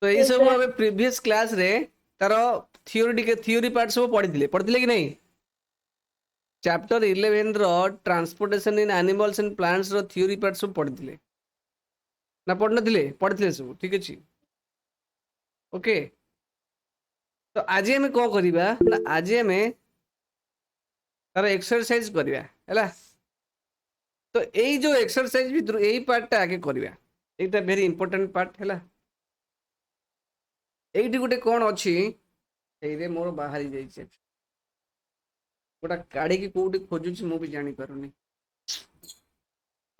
तो यही Yes, सब sir. हमें प्रीवियस क्लास रे तार थियोरी पार्ट सब पढ़ी कि नहीं चैप्टर 11 रो transportation in animals and plants रो थियोरी पार्ट सब पढ़ी ना पढ़ी सब ठीक अच्छे ओके तो आज हमें कौन करवा ना आज हमें तार एक्सरसाइज करवा है तो यही जो एक्सरसाइज भर यही पार्टा आगे करवा यहाँ वेरी इंपोर्टेंट पार्ट है ये गोटे कौन अच्छी ये मोर बाहरी जाइए गोटा काढ़ी कौटी खोजुची मु भी जानी पारुनी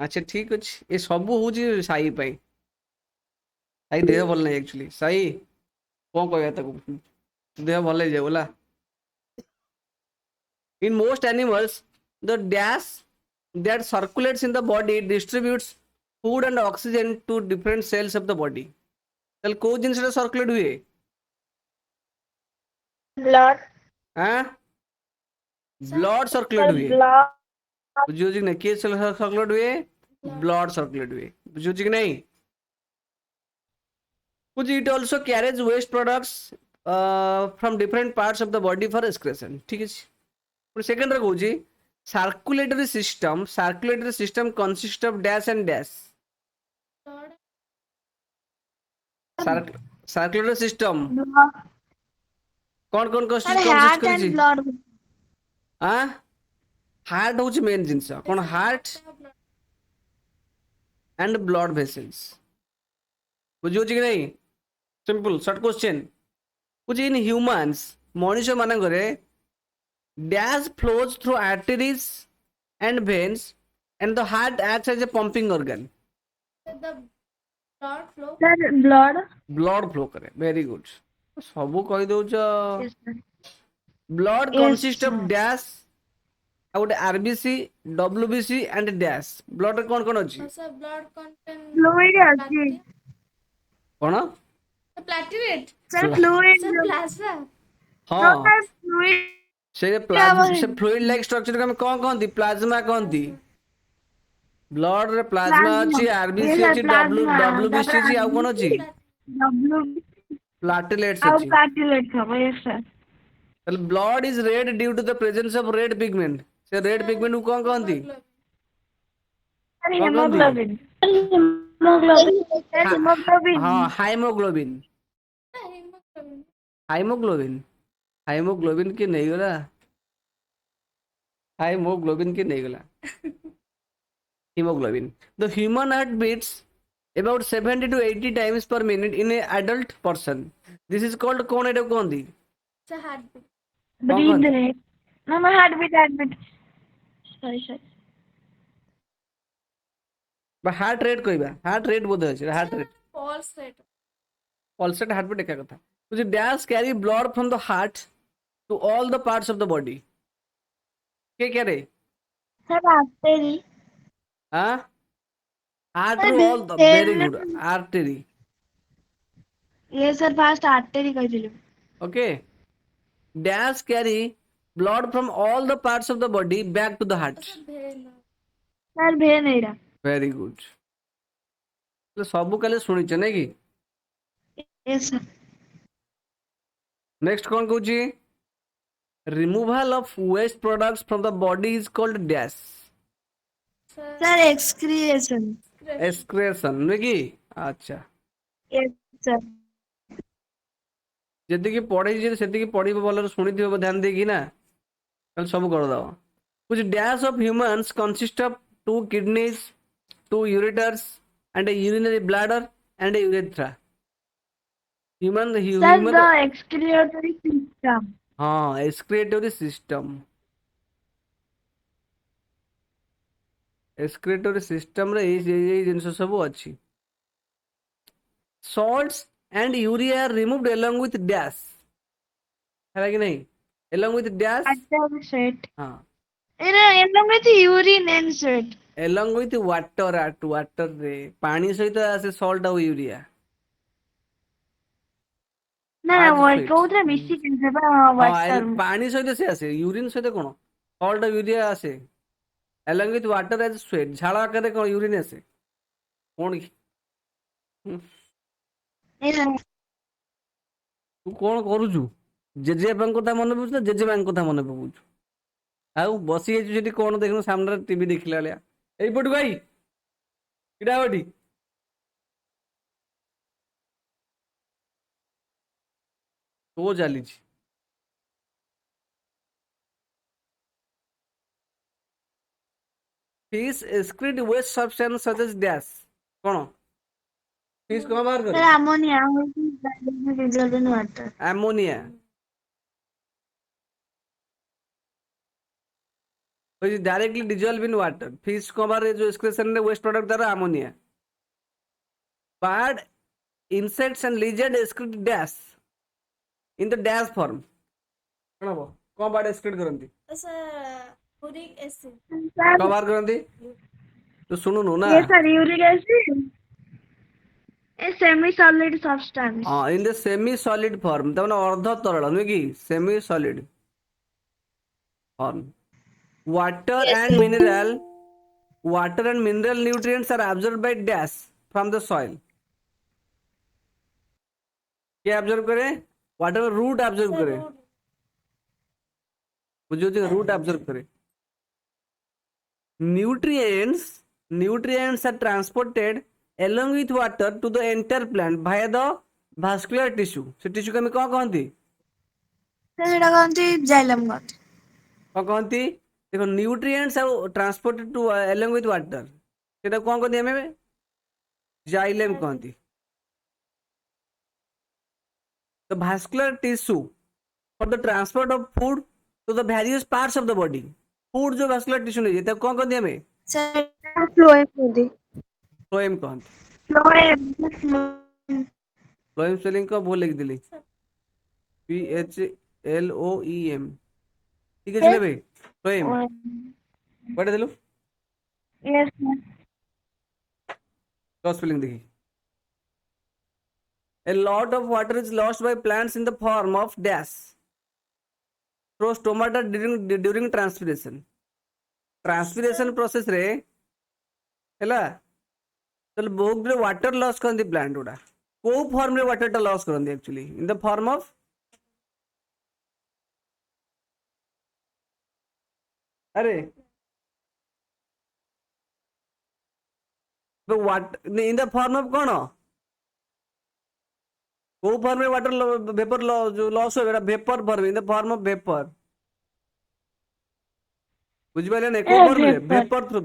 अच्छा ठीक अच्छे ये सब हूँ साई साई देह भल नहीं एक्चुअली साई कौन कह देह भल जाए बोला in most animals the dash that circulates in the body distributes food and oxygen to different cells of the body ताल को जिनसटा सर्कुलेट हुए Blood. हां ब्लड सर्कुलेट Sir, हुए blood. बुझियो कि नहीं के सर्कुलेट हुए ब्लड सर्कुलेट हुए बुझियो कि नहीं कुछ it also carries waste products from different parts of the body for excretion ठीक है सेकंड रे कहूची circulatory system consist of dash and dash circulatory system Blood. कौन कौन Sir, कंसिस्ट heart करी and blood. हां हार्ट हूँ मेन जिनस कौन हार्ट एंड ब्लड वेसल्स बुझे कि नहीं सिंपल शॉर्ट क्वेश्चन कुछ इन ह्यूमंस मनुष्य मानक dash flows through arteries and veins and the heart acts as a pumping organ Sir, blood. Blood flow करे वेरी गुड सब कही दौच Yes, sir. Blood Yes, consist of sir. Dash गोटे RBC WBC and dash blood कौन कौन अच्छी Fluid ଅଛି. कौन Sir, fluid. No, हाँ sir, fluid. से फ्लूइड लाइक स्ट्रक्चर को हम कौन कहती प्लाज्मा कहती ब्लड रे प्लाज्मा Plasma. अच्छी Yes, आरबीसी sir, अच्छी डब्ल्यू plasma. डब्ल्यूबीसी ତାପରେ अच्छी आउ कौन अच्छी RBC, W, प्लाटेलेट्स ଆଉ अच्छी platelets ହବ. Yes, sir. ताहले blood is red due to the presence of red pigment से रेड पिगमेंट को कौन कहती Sir, कौन कहती hemoglobin. Hemoglobin. Sir, हा hemoglobin. हाँ हाइमोग्लोबिन हाइमोग्लोबिन हाइमोग्लोबिन की नहीं गला हाइमोग्लोबिन की नहीं गला hemoglobin the human heart beats about 70 to 80 times per minute in a adult person this is called कौन एटा कहती कौन Breathe कहती rate. No, my heartbeat, heartbeat. Sorry, sorry. Heart rate कहबा हार्ट रेट बोध अछि heart rate pulse rate heart rate एका कथा कुछ dash carry blood from the heart to all the parts of the body के क्या रे Sir, artery. हां हार्ट Sir, रू all the very vein. Good artery Yes, sir, first artery କହିଥିଲି. Okay dash carry blood from all the parts of the body back to the heart Sir, vein ଏଇଟା. very good ସବୁ କାଲି ଶୁଣିଛ ନାଇଁ କି Yes, sir. Next कौन कहूची removal of waste products from the body is called dash Sir, excretion. Excretion नुहे कि अच्छा Yes, sir. जी पढ़े से पढ़ भल शुणी ध्यान देगी ना सब करदे कुछ dash of humans consist of two kidneys two ureters and a urinary bladder and a urethra human Sir, human the excretory system. हाँ एक्सक्रेटरी सिस्टम एक्सक्रेटरी सिस्टम रे ये जिनस सब अच्छी salts and urea are removed along with dash है कि नहीं along with dash Water sweat. हाँ Along with urine and sweat. along with water at water रे पानी सहित आसे salt और urea ନା at sweat କୋଉଥିରେ ମିଶିକି ସେଟା हाँ water. पानी सहित से आसे यूरिन सहित कौन salt और urea आसे along with water as sweat झाड़ आकार कौन यूरिन आसे कौन की Yes, ତୁ କଣ କରୁଛୁ? ଜେଜେବାପାଙ୍କ କଥା ମନେ ପକଉଛୁ ନା ଜେଜେମାଙ୍କ କଥା ମନେ ପକଉଛୁ? ଆଉ ବସି ଯାଇଛୁ ସେଠି କଣ ଦେଖୁନୁ ସାମ୍ନାରେ ଟିଭି ଦେଖିଲା ଭଳିଆ? ଏଇପଟୁ ଭାଇ ଛିଡ଼ା ହବ ଏଠି। ତୋ ଚାଲିଛି। Fish excrete waste substance such as dash କଣ? ଫିସ୍ କଣ ବାହାର କରେ? Sir, ammonia is dissolved in water. Ammonia which is directly dissolved in water. Fish କଣ ବାହାରେ ଯୋଉ excretion ରେ waste product ଦ୍ୱାରା ammonia. Bird, insects and lizard excrete dash in the dash form. କଣ ହବ? କଣ bird excrete କରନ୍ତି? uric acid. କଣ Sir, ବାହାର କରନ୍ତି? ତୁ ଶୁଣୁନୁ ନା? yes, sir, uric acid. A semi-solid substance. ହଁ in the semi solid form ତା ମାନେ ଅର୍ଦ୍ଧ ତରଳ ନୁହେଁ କି? Semi solid form. Water Yes, and sir. mineral water and mineral nutrients are absorbed by dash from the soil. କିଏ absorb करे? Water root absorb Sir, करे। root. ବୁଝୁଛି root absorb करे। Nutrients are transported along with water to the entire plant via the vascular tissue. ସେ tissue କୁ ଆମେ କଣ କହନ୍ତି? Sir, ଏଇଟା କହନ୍ତି xylem କହନ୍ତି। କଣ କହନ୍ତି? ଦେଖ nutrients ଆଉ transported to along with water ସେଟା କଣ କହନ୍ତି ଆମେ? Xylem କହନ୍ତି। The vascular tissue for the transport of food to the various parts of the body. Food जो vascular tissue नहीं है तब कौन कहते हैं हमें? Sir, phloem କହନ୍ତି। फ्लोएम कहते। Phloem. फ्लोएम स्पेलिंग को बोल लिख दिली। PHLOEM ठीक है चले भाई फ्लोएम पढ़े दिलो Yes, sir. तो स्पेलिंग देखी। A lot of water is lost by plants in the form of dash through stomata during transpiration. Transpiration process रे ହେଲା ତାହେଲେ ବହୁତ ଗୁଡେ ୱାଟର ଲସ୍ କରନ୍ତି ପ୍ଲାଣ୍ଟ ଗୁଡା। କୋଉ ଫର୍ମରେ ୱାଟର ଟା ଲସ୍ କରନ୍ତି actually? In the form of ଆରେ ଇନ ଦ ଫର୍ମ ଅଫ କଣ? କୋଉ ଫର୍ମରେ ୱାଟର ଭେପର ଯୋଉ ଲସ୍ ହୁଏ ଏଟା vapour form in the form of vapour. ବୁଝିପାରିଲେ ନାଇଁ? କୋଉ ଫର୍ମରେ? Vapor. ଭେପର ଥ୍ରୁ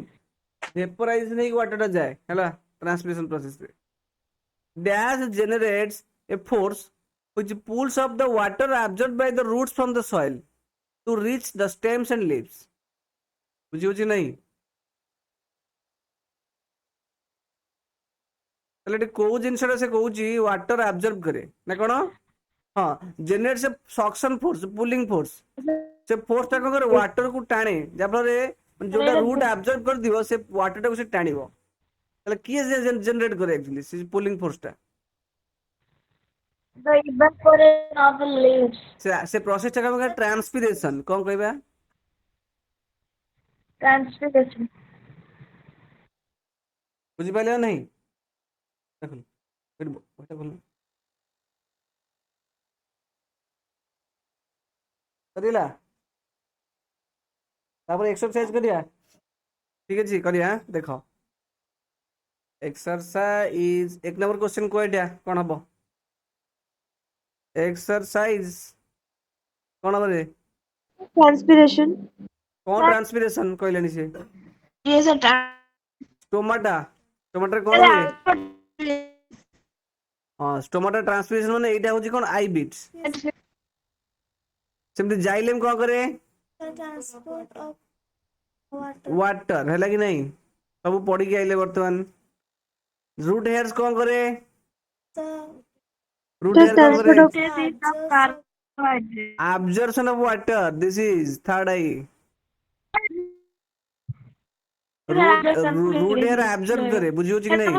ଭେପରାଇଜେସନ ହେଇକି ୱାଟର ଟା ଯାଏ ହେଲା transmission ପ୍ରୋସେସରେ। Dash generates a force which pulls up the water absorbed by the roots from the soil to reach the stems and leaves. ବୁଝି ହଉଛି ନାହିଁ? ତାହେଲେ ଏଠି କୋଉ ଜିନିଷଟା ସେ କହୁଛି ୱାଟର ଆବଜର୍ବ କରେ ନା କଣ? ହଁ ଜେନେରେଟ୍ସ ସକ୍ସନ ଫୋର୍ସ ପୁଲିଂ ଫୋର୍ସ। ସେ ଫୋର୍ସ ଟା କଣ କରେ? ୱାଟରକୁ ଟାଣେ ଯାହାଫଳରେ ଯୋଉଟା ରୁଟ୍ ଆବଜର୍ବ କରିଥିବ ସେ ୱାଟରଟାକୁ ସେ ଟାଣିବ। ତାହେଲେ କିଏ ଜେନେରେଟ୍ କରେ ଆକ୍ଚୁଆଲି ସେ polling ଫୋର୍ସଟା? The evaporation of the leaves. ସେ ପ୍ରୋସେସଟା କଣ କରେ? ଟ୍ରାନ୍ସପିରେସନ। କଣ କହିବା? Transpiration. ବୁଝିପାରିଲେ ନା ନାହିଁ? ଦେଖନ୍ତୁ ବହିଟା ଖୋଲ। ସରିଲା ତାପରେ ଏକ୍ସରସାଇଜ କରିବା। ଠିକ ଅଛି କରିବା। ଦେଖ ଏକ୍ସରସାଇଜ ଏକ ନମ୍ବର କ୍ୱେଶ୍ଚନ କୁହ ଏଇଟା କଣ ହବ? ଏକ୍ସରସାଇଜ କଣ ହବ ରେ? Transpiration. କଣ ଟ୍ରାନ୍ସପିରେସନ କହିଲେଣି ସେ? Yes, sir. ଟମାଟୋରେ କଣ ହୁଏ? ହଁ ଷ୍ଟୋମାଟା ଟ୍ରାନ୍ସପିରେସନ ମାନେ ଏଇଟା ହଉଛି କଣ? I beats. ସେମିତି ଜାଇଲେମ କଣ କରେ? The transport of water. Water ହେଲା କି ନାଇଁ? ସବୁ ପଢିକି ଆଇଲେ ବର୍ତ୍ତମାନ। ରୁଟ୍ ହେୟାର୍ସ କଣ କରେ? The ରୁଟ୍ ହେୟାର କଣ କରେ? Carbohydrate. Absorption of water. This is third eye. Root hair absorb करे। बुझି ହଉଛି କି ନାଇଁ?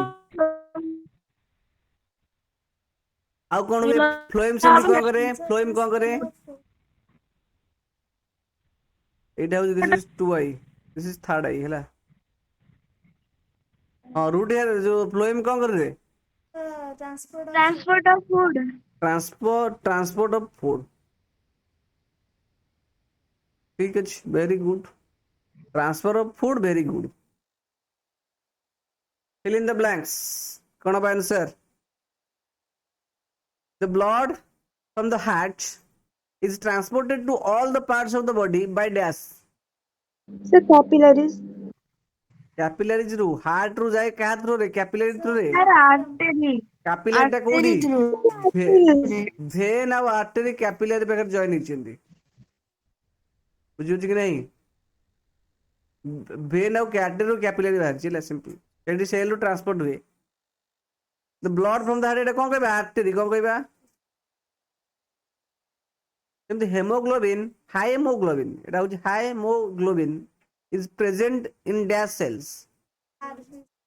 ଆଉ କଣ ହୁଏ? ଫ୍ଲୋଏମ ସେମିତି କଣ କରେ? ଫ୍ଲୋଏମ କଣ କରେ? ଏଇଟା ହଉଛି this is two eye. This is third eye ହେଲା। ହଁ ରୁଟ୍ ହେୟାର ଯୋଉ ଫ୍ଲୋଏମ କଣ କରେ? transport of Transport of food. Transport of food ठीक अच्छे very good transfer of food very good fill in the blanks कौन अब answer the blood from the heart is transported to all the parts of the body by dash Sir, capillaries. Capillaries रु heart रु जाए क्या through रे capillary through रे Sir, artery. Capillary टा कोडी Artery through. भेन ଆଉ आर्टरी कैपिलरी पाखर जॉइन ହେଇଛନ୍ତି ବୁଝୁଛି କି ନାହିଁ भेन ଆଉ कैटरी कैपिलरी बाहर ହେଲା सिंपल ସେଠି ସେଲ ରୁ ट्रांसपोर्ट हुए the blood from the heart एटा कोन कहबा आर्टरी कोन कहबा ଯେମିତି ହେମୋଗ୍ଲୋବିନ୍ ହାଇ ହେମୋଗ୍ଲୋବିନ୍ ଏଟା ହଉଛି high haemoglobin is present in dash cells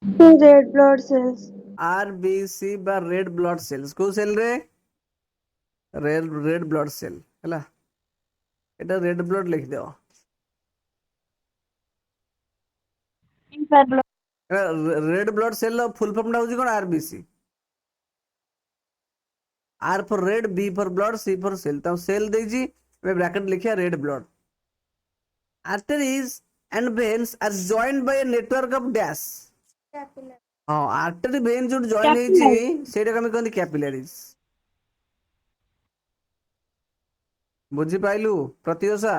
Sir, red blood cells. RBC বা red blood cells କୋଉ ସେଲ ରେ red blood cell ହେଲା ଏଟା red blood लिख दियो red blood cell ର full form ଟା ହଉଛି कोन RBC R for red B for blood C for cell तो cell देजी मैं ब्रैकेट लिखिया red blood arteries and veins are joined by a network of dash Capillary. हाँ artery vein जो join ହେଇଛି ସେଇଟା ଆମେ କହନ୍ତି capillaries ବୁଝି ପାଇଲୁ ପ୍ରତିଓଷା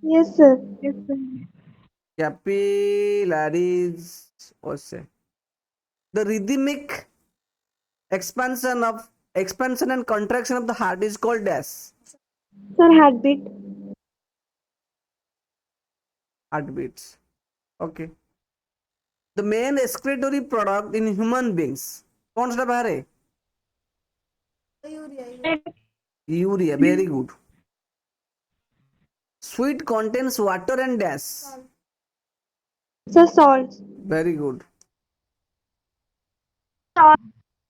Yes, sir. Yes, sir. capillaries ओसे the rhythmic expansion and contraction of the heart is called dash Sir, heartbeat. heartbeats okay the main excretory product in human beings कौन सा बाहर है Urea. Urea very good sweet contains water and dash Sir, salt. very good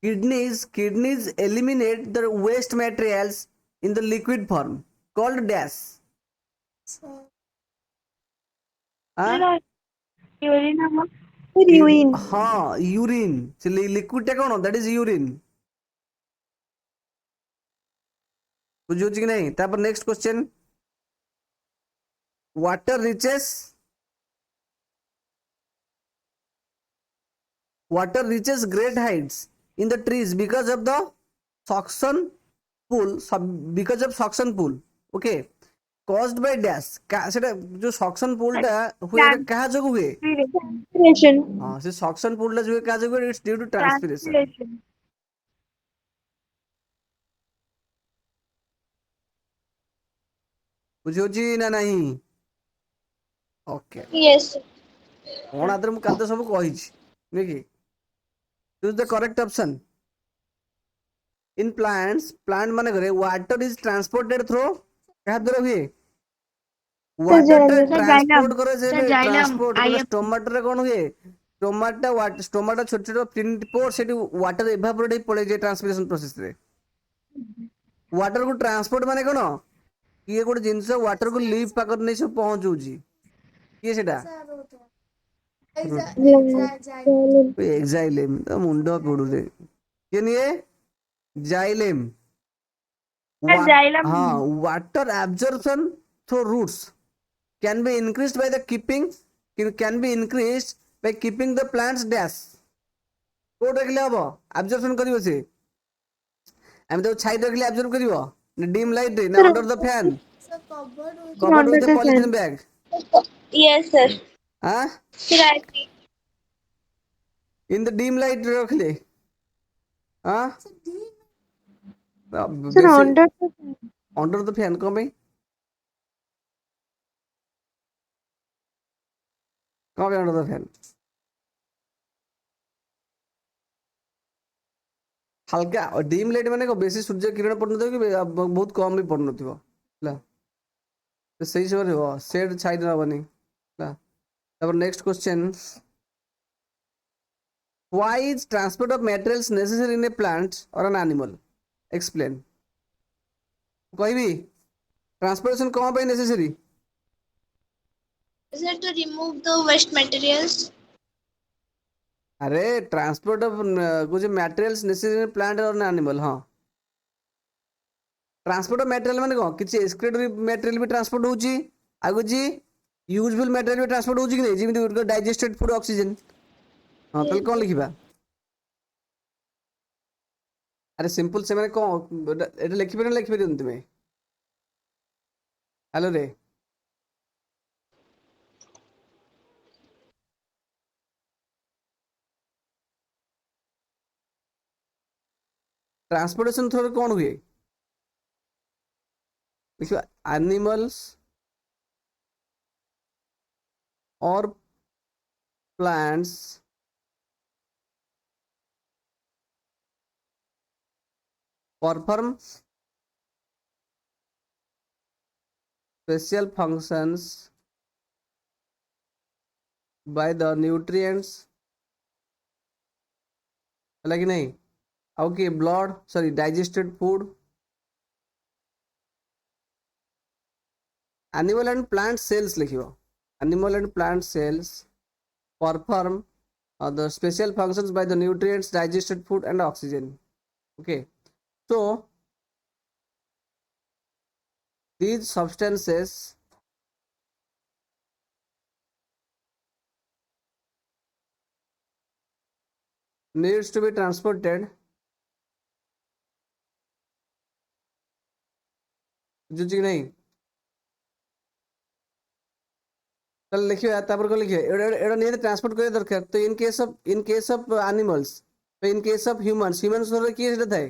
kidneys eliminate the waste materials in the liquid form called dash So, हाँ Urine. Sir, urine. हाँ urine liquid टा कौन that is urine बुझुची कि नहीं तापर next question water reaches great heights in the trees because of the suction because of suction pool okay caused by dash सेटा जो suction pool टा हुए कहा जगह हुए Transpiration. हाँ से suction pool टा जो हुए कहा जगह हुए it's due to transpiration Transpiration. ବୁଝୁଛି ନା ନାହିଁ ଓକେ Yes. କଣ ଆଦରେ ମୁଁ କାଲି ତ ସବୁ କହିଛି ନୁହେଁ କି choose the correct option in plant ମାନଙ୍କରେ ୱାଟର ଇଜ ଟ୍ରାନ୍ସପୋର୍ଟେଡ୍ ଥ୍ରୋ କାହା ଦ୍ୱାରା ହୁଏ ୱାଟର ଟା ଟ୍ରାନ୍ସପୋର୍ଟ କରାଯାଏ ଟ୍ରାନ୍ସପୋର୍ଟ ଟମାଟୋରେ କଣ ହୁଏ ଟମାଟୋ ଛୋଟ ଛୋଟ ପ୍ରିଣ୍ଟ ପୋର ସେଠି ୱାଟର ଏଭାପୋରେଟ୍ ହେଇ ପଳେଇଯାଏ ଟ୍ରାନ୍ସପିରେସନ ପ୍ରୋସେସରେ ୱାଟରକୁ ଟ୍ରାନ୍ସପୋର୍ଟ ମାନେ କଣ କିଏ ଗୋଟେ ଜିନିଷ ୱାଟରକୁ ଲିଭ୍ ପାଖରେ ନେଇ ସବୁ ପହଞ୍ଚଉଛି କିଏ ସେଟା ଏକ୍ସାଇଲେମ୍ ତ ମୁଣ୍ଡ ପୋଡୁରେ କିଏ ନିଏ ଜାଇଲେମ୍ Xylem. हाँ water absorption through roots can be increased by keeping the plants dash କୋଉଠି ରଖିଲେ ହବ absorption କରିବ ସେ ଆମେ ତାକୁ ଛାଇ ରଖିଲେ absorb କରିବ dim light ରେ ନା under the fan so covered with covered Under with a the polythene fan. bag Yes, sir. हाँ Sir, I agree. in the dim light ରେ ରଖିଲେ हाँ Sir, ବେଶୀ under the fan. under the fan କଣ ପାଇଁ କଣ ପାଇଁ under the fan ହାଲକା ଡିମ୍ ଲାଇଟ୍ ମାନେ କଣ ବେଶୀ ସୂର୍ଯ୍ୟ କିରଣ ପଡୁନଥିବ କି ବହୁତ କମ ବି ପଡୁନଥିବ ହେଲା ସେଇ ସମୟରେ ହବ ସେଡ୍ ଛାଇ ନବନି ହେଲା ତାପରେ next question why is transport of materials necessary in a plant or an animal explain କହିବି transportation କଣ ପାଇଁ necessary Is it to remove the waste materials? अरे ट्रांसपोर्ट ऑफ कुछ मटेरियल्स नेसेसरी प्लांट और एनिमल हाँ ट्रांसपोर्ट ऑफ मटेरियल माने कौन किसी एक्सक्रीटरी मटेरियल भी ट्रांसपोर्ट होची आगु जी यूजफुल मटेरियल भी ट्रांसपोर्ट होची कि नहीं जेमिति डाइजेस्टेड फूड ऑक्सीजन हां तल कौन लिखिबा अरे सिंपल से माने कौन एटा लिखि परियन तुमे हेलो रे ट्रांसपोर्टेशन थ्रू कौन हुए देखिए एनिमल्स और plants perform special functions by the nutrients है कि नहीं okay blood sorry digested food animal and plant cells लिखियो animal and plant cells perform the special functions by the nutrients digested food and oxygen okay so these substances needs to be transported बुझुची कि नहीं चल लिखियो या तापर को लिखियो एडा नहीं ट्रांसपोर्ट करे दरकार तो इन केस ऑफ एनिमल्स तो इन केस ऑफ ह्यूमंस रे की सेटा थाए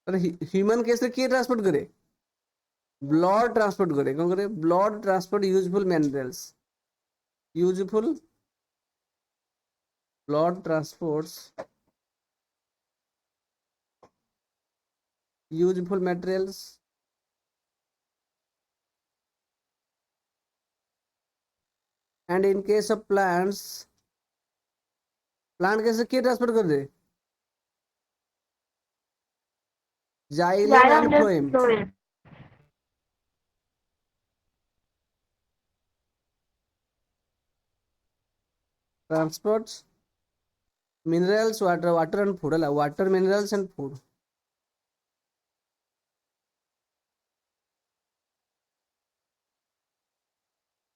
तो ह्यूमन केस रे की ट्रांसपोर्ट करे ब्लड ट्रांसपोर्ट करे कौन करे blood transport useful minerals useful blood transports useful materials and in case of plants plant कैसे क्या ट्रांसपोर्ट कर दे xylem and phloem transports minerals water and food अला water minerals and food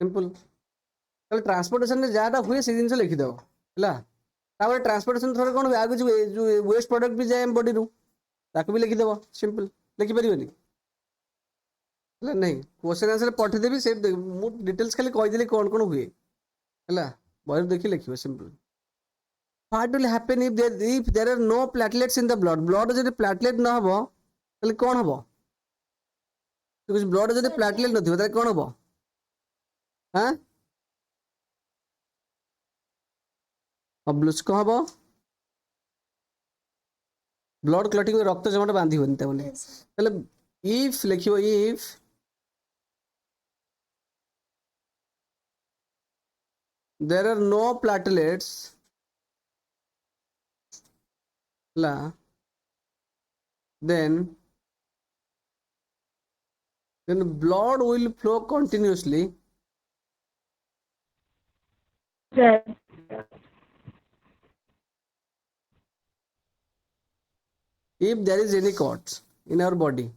simple कल transportation में ज्यादा हुए से दिन से लिखि दो हला तापर ट्रांसपोर्टेशन थोड़ा कोन आगु जो वेस्ट प्रोडक्ट भी जाए बॉडी रु ताको भी लिखि देबो सिंपल लिखि परिबनी हला नहीं क्वेश्चन आंसर पठे देबी से मु डिटेल्स खाली कहि देली कोन कोन हुए हला बॉडी देखि लिखियो simple what will happen if there are no platelets in the blood जदि प्लेटलेट न हबो तले कोन हबो तो कुछ ब्लड जदि प्लेटलेट न थिबो तले कोन हबो हां अब ब्लूस को हबो ब्लड क्लॉटिंग में रक्त जमाटा बांधी होनी तने तले इफ लिखियो if there are no platelets la then blood will flow continuously if there is any clot in our body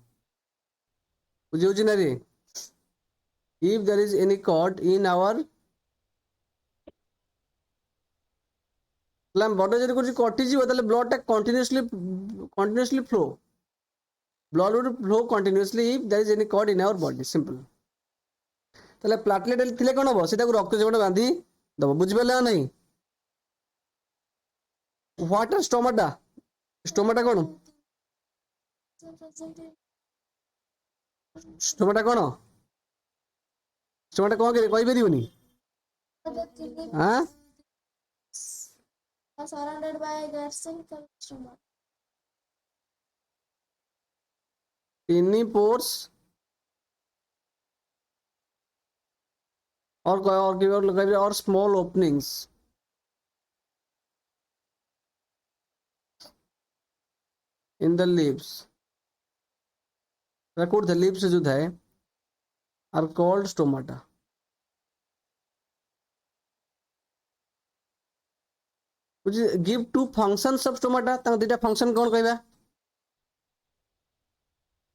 बुझे ना रे if there is any clot in our body जब कुछ कटि जीव ताले ब्लड टा continuously flow blood would flow continuously if there is any cord in our body simple ताले प्लेटलेट थिले कोन हबो सेटा को रक्त जमाटा बांधी दबो बुझि पेला नहीं वाटर स्टोमाटा कोन स्टोमाटा कोन के कहि परिबनी हां surrounded by gastric stomach. Tiny pores और small openings in the lips. Record the lips जो है are called stomata. which is give two functions of stomata Thang दिटा function कौन कहबा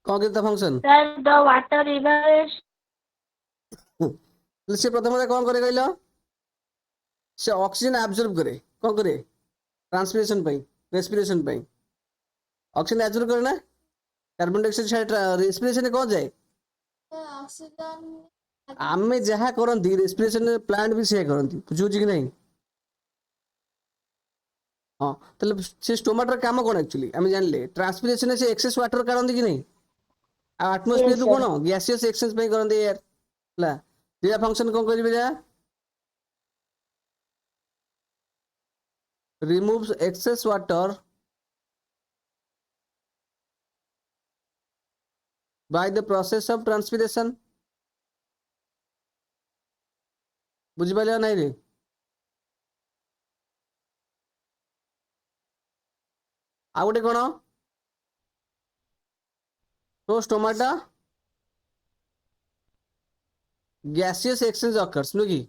कौन किता function Sir, the water evaporates. से प्रथम कौन करे कहलो से ऑक्सीजन एब्जॉर्ब करे कौन करे ट्रांसपिरेशन पाई रेस्पिरेशन पाई ऑक्सीजन एब्जॉर्ब करे ना कार्बन डाइऑक्साइड रेस्पिरेशन कौन जाए Oxygen. आमे जहाँ करंती रेस्पिरेशन प्लांट भी से करंती बुझुची कि नहीं हाँ ताले से स्टोमाटर काम कौन एक्चुअली आमे जानले ट्रांसपिरेशन से एक्सेस वाटर करंती कि नहीं आ एटमॉस्फेयर Yes, रु sir. कोन गैसियस एक्सचेंज पे करंती एयर ला दिया फंक्शन कौन करिबे जा removes excess water by the process of transpiration बुझी पाले नहीं रे आ गोटे कोन तो स्टोमाटा gaseous exchange occurs नु की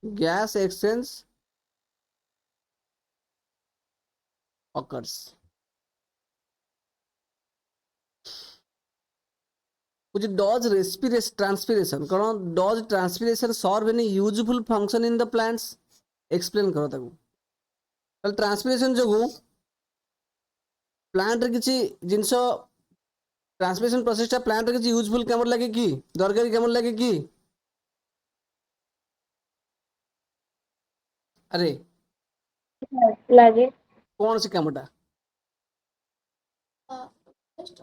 gas exchange occurs which does respiration transpiration कौन does transpiration serve any useful function in the plants explain करो ताकू ताल ट्रांसपिरेशन जो प्लांट रे किछि जिंस ट्रांसपिरेशन प्रोसेस टा प्लांट रे किछि यूजफुल काम लागे कि दरकारी काम लागे कि अरे Lage. कौन से कामटा Just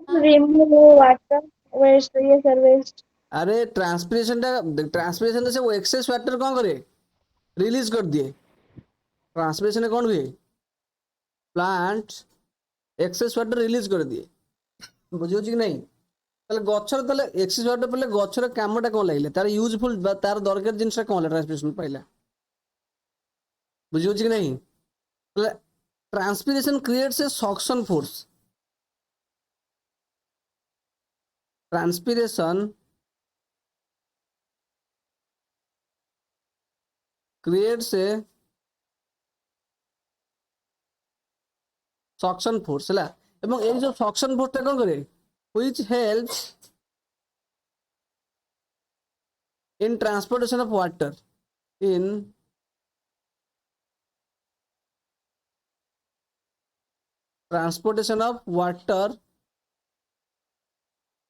Remove water waste. Yes, sir, waste. अरे ट्रांसपिरेशन से वो एक्सेस वाटर कौन करे रिलीज कर दिए ट्रांसपिरेशन कौन हुए प्लांट एक्सेस वाटर रिलीज कर दिए बुझियो कि नहीं ताले गछर ताले एक्सेस वाटर पले गछर कामटा कौन लागले तार यूजफुल तार दरकार जिनस कौन ट्रांसपिरेशन पाइला बुझियो कि नहीं ताले transpiration creates a suction force transpiration creates a suction force है एवं ये जो सक्शन फोर्स टा कौन करे which helps in transportation of water in transportation of water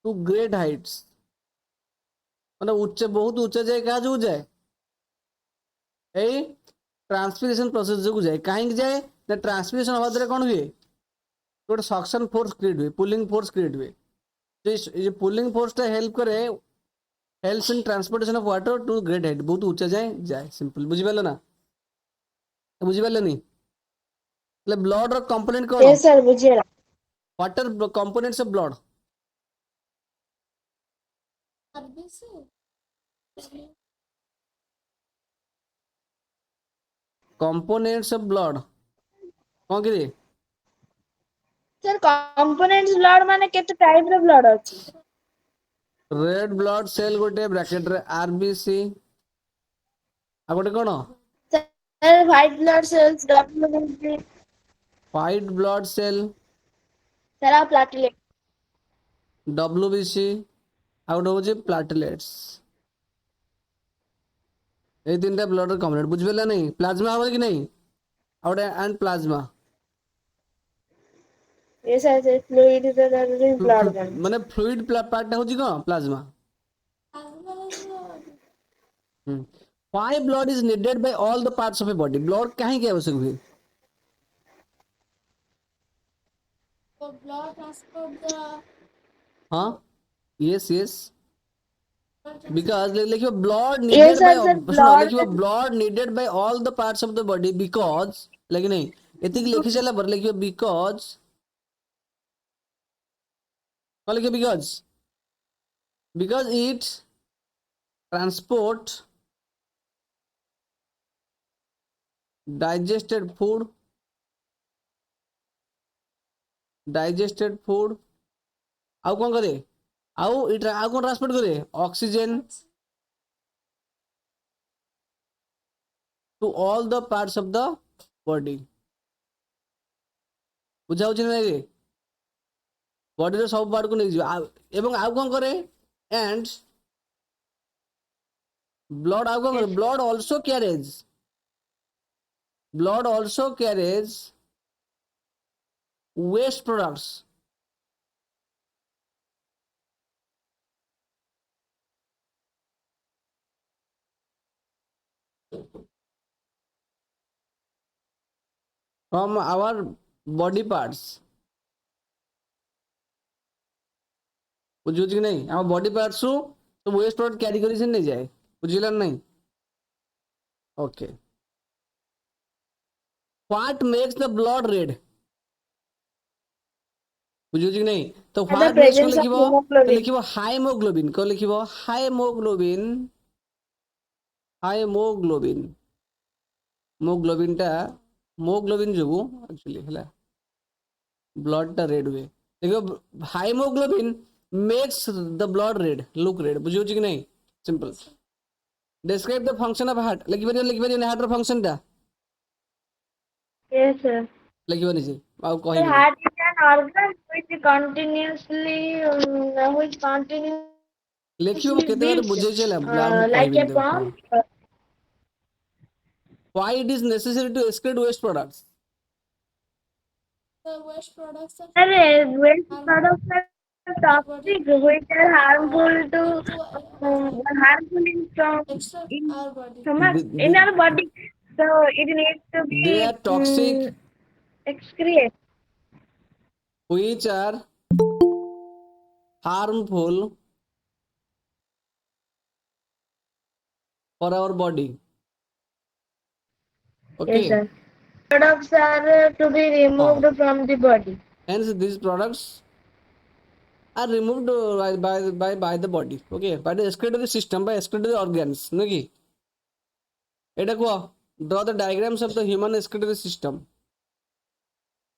to great heights मतलब उच्च बहुत ऊंचा जाए कहा जो जाए ए ट्रांसपिरेशन प्रोसेस जो जाए कहीं जाए ना ट्रांसपिरेशन हवा द्वारा कौन हुए गोटे सक्शन फोर्स क्रिएट हुए पुलिंग फोर्स क्रिएट हुए जो पुलिंग फोर्स टा हेल्प करे helps in transportation of water to great height बहुत ऊंचा जाए सिंपल बुझी पालो ना बुझी पालो नहीं मतलब ब्लड रो कंपोनेंट कौन Yes, sir, बुझिएला. Water components of blood RBC. Components of blood कौन करे Sir, components blood माने केते टाइप रे blood अछि. रेड ब्लड सेल गोटे ब्रैकेट रे आरबीसी आ गोटे कौन Sir, white blood cells, WBC. White blood cell Sir, आ platelet. डब्ल्यूबीसी आ गोटे होचे प्लेटलेट्स ए तीनटा ब्लड रे कंपोनेंट बुझबेला नहीं प्लाज्मा हबे कि नहीं आ गोटे and plasma Yes, sir, fluid is the blood one. माने फ्लूइड पार्ट होची कोन plasma why blood is needed by all the parts of a body blood काहे के आवश्यक हुए For blood transport the हां यस because लिखियो blood Yes, needed by sir, sir, सुनो blood. लिखियो blood needed by all the parts of the body because लेकिन नहीं एतिक लिखि चला पर लिखियो because कौन लिखियो because it transport digested food आउ कौन करे आउ इट आउ कौन ट्रांसपोर्ट करे oxygen to all the parts of the body. ବୁଝା ହଉଛି ନା ନାଇଁ? ବଡିର ସବୁ ପାର୍ଟ କୁ ନେଇଯିବ ଏବଂ ଆଉ କଣ କରେ? And blood ଆଉ କଣ କରେ? Yes, sir. Blood also carries waste products. From our body parts. ବୁଝୁଛି କି ନାହିଁ? ଆମ ବଡି ପାର୍ଟସ୍ ରୁ ସବୁ ୱେଷ୍ଟ ପ୍ରଡକ୍ଟ କ୍ୟାରି କରି ସେ ନେଇଯାଏ। ବୁଝିଲା ନା ନାହିଁ? Okay. What makes the blood red? ବୁଝୁଛି କି ନାହିଁ? ତ The what makes କଣ presence of ଲେଖିବ? ତ hemoglobin. ଲେଖିବ ହାଇମୋଗ୍ଲୋବିନ୍। କଣ ଲେଖିବ? ହାଇମୋଗ୍ଲୋବିନ୍। ହାଇମୋଗ୍ଲୋବିନ୍। ମୋଗ୍ଲୋବିନ୍ ଟା ମୋଗ୍ଲୋବିନ୍ ଯୋଗୁ ଆକ୍ଚୁଆଲି ହେଲା ବ୍ଲଡ ଟା ରେଡ୍ ହୁଏ। देखो haemoglobin makes the blood red look red बुझी कि नहीं simple describe the function of heart लिखि हार्ट रो फंक्शन टा Yes, sir. लिखिबनी जे आ The कहिबनी heart is an organ which लिखिबो continuously केते बार beats बुझे छला ब्लाम like a कहिबिन देखो हां pump. why it is necessary to excrete waste products The waste products are Waste harmful products are to the body. toxic, which are harmful to Need to harmful extract in our body. stomach in our body. So it needs to they be are toxic excreted. which are harmful for our body Yes, okay sir. Products are to be removed from the body. hence these products are removed by the body okay by the excretory system by excretory organs no ki eta ko draw the diagrams of the human excretory system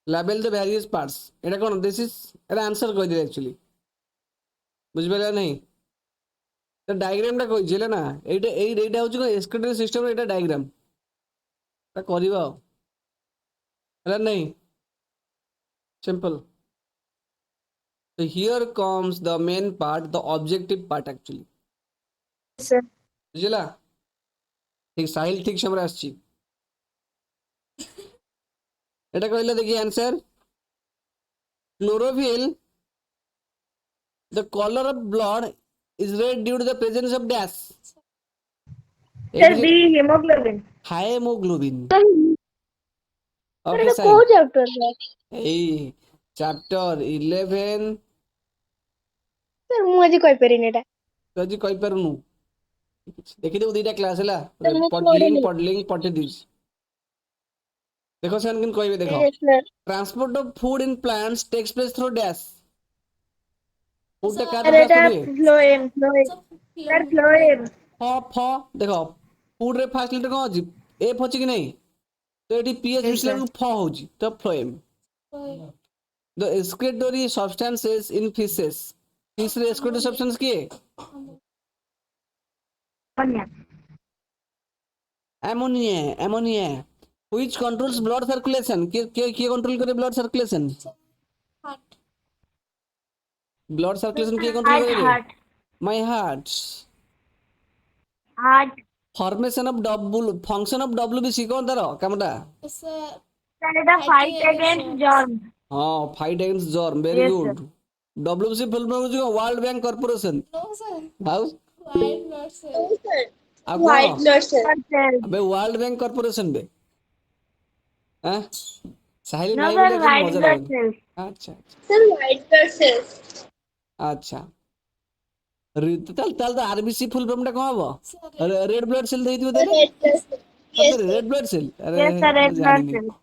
label the various parts eta kon this is eta answer koi de actually बुझ पाला नहीं तो diagram टा कहि जेले ना एटा होची को excretory system एटा डायग्राम ता करबा होला नहीं simple so here comes the main part the objective part actually Yes, sir. बुझला ठीक साहिल ठीक समय आछि এটা কইলে দেখি answer chlorophyll the color of blood is red due to the presence of dash Sir, B hemoglobin. हाइमोग्लोबिन Sir, okay ଏଇଟା साहिल କୋଉ chapter sir? ଏଇ chapter 11 Sir, ମୁଁ ଆଜି କହିପାରିନି ଏଟା। ତ ଆଜି କହି ପାରୁନୁ देखि देबो दुईटा क्लास ହେଲା Sir, ମୁଁ लिंक ପଢିନି। पठे दिस देखो सेन किन कहबे देखो Yes, sir. Transport of food in plants takes place through dash food टा Sir, कार ଏଟା ट्रांसपोर्ट हुए phloem, phloem. It's a Sir, phloem. phloem. फ देखो फूड रे फास्ट लेटर कोन अछि एफ अछि कि नहीं तो एटी पीएच Yes, मिसला sir. फ होछि तो phloem Phloem. The excretory substances in fishes fish रे excretory substance की Ammonia. ammonia which controls blood circulation के कंट्रोल करे blood circulation Heart. blood circulation के कंट्रोल Heart, करे रे heart. my heart Heart. formation of double function of WBC कौन तारो कामटा It's a Sir, Etah fight fighting against against germs. हाँ fight against germ very Yes, sir. good WBC full form होची world bank corporation no sir. How White blood cell. आ White कौन blood cell. Blood cells. अबे world bank corporation बे हैं Sahil No, नहीं sir, बोले एकदम white मजा blood लगे cells. अच्छा Sir, white blood cells. अच्छा ताल ताल तो आरबीसी फुल फॉर्म टा कौन हबो Sir, रेड ब्लड सेल देइथिबो The देले red blood cell. Yes, सତରେ sir. रेड ब्लड सेल अरे Yes, sir, red मैं blood जानिनी cells.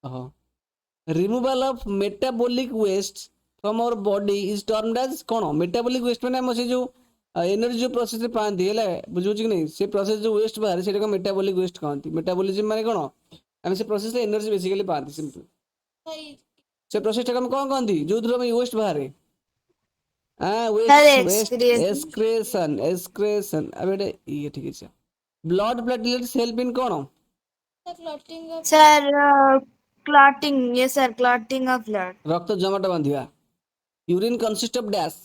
हां removal of metabolic waste from our body is termed as कौन metabolic waste माने हम से जो एनर्जी जो प्रोसेस रे पांती हैला बुझु कि नहीं से प्रोसेस जो वेस्ट बाहर सेटा को मेटाबॉलिक वेस्ट कहंती मेटाबॉलिज्म माने कौन हम से प्रोसेस रे एनर्जी बेसिकली पांती सिंपल I से प्रोसेस टा हम कौन कहंती जो द्रव में वेस्ट बाहर हां Sir, वेस्ट excretion. एक्सक्रेशन अब एटा ये ठीक है ब्लड प्लेटलेट्स हेल्प इन कौन The clotting of Sir, clotting. Yes, sir, clotting of blood. ରକ୍ତ ଜମାଟ ବାନ୍ଧିବା। Urine consist of dash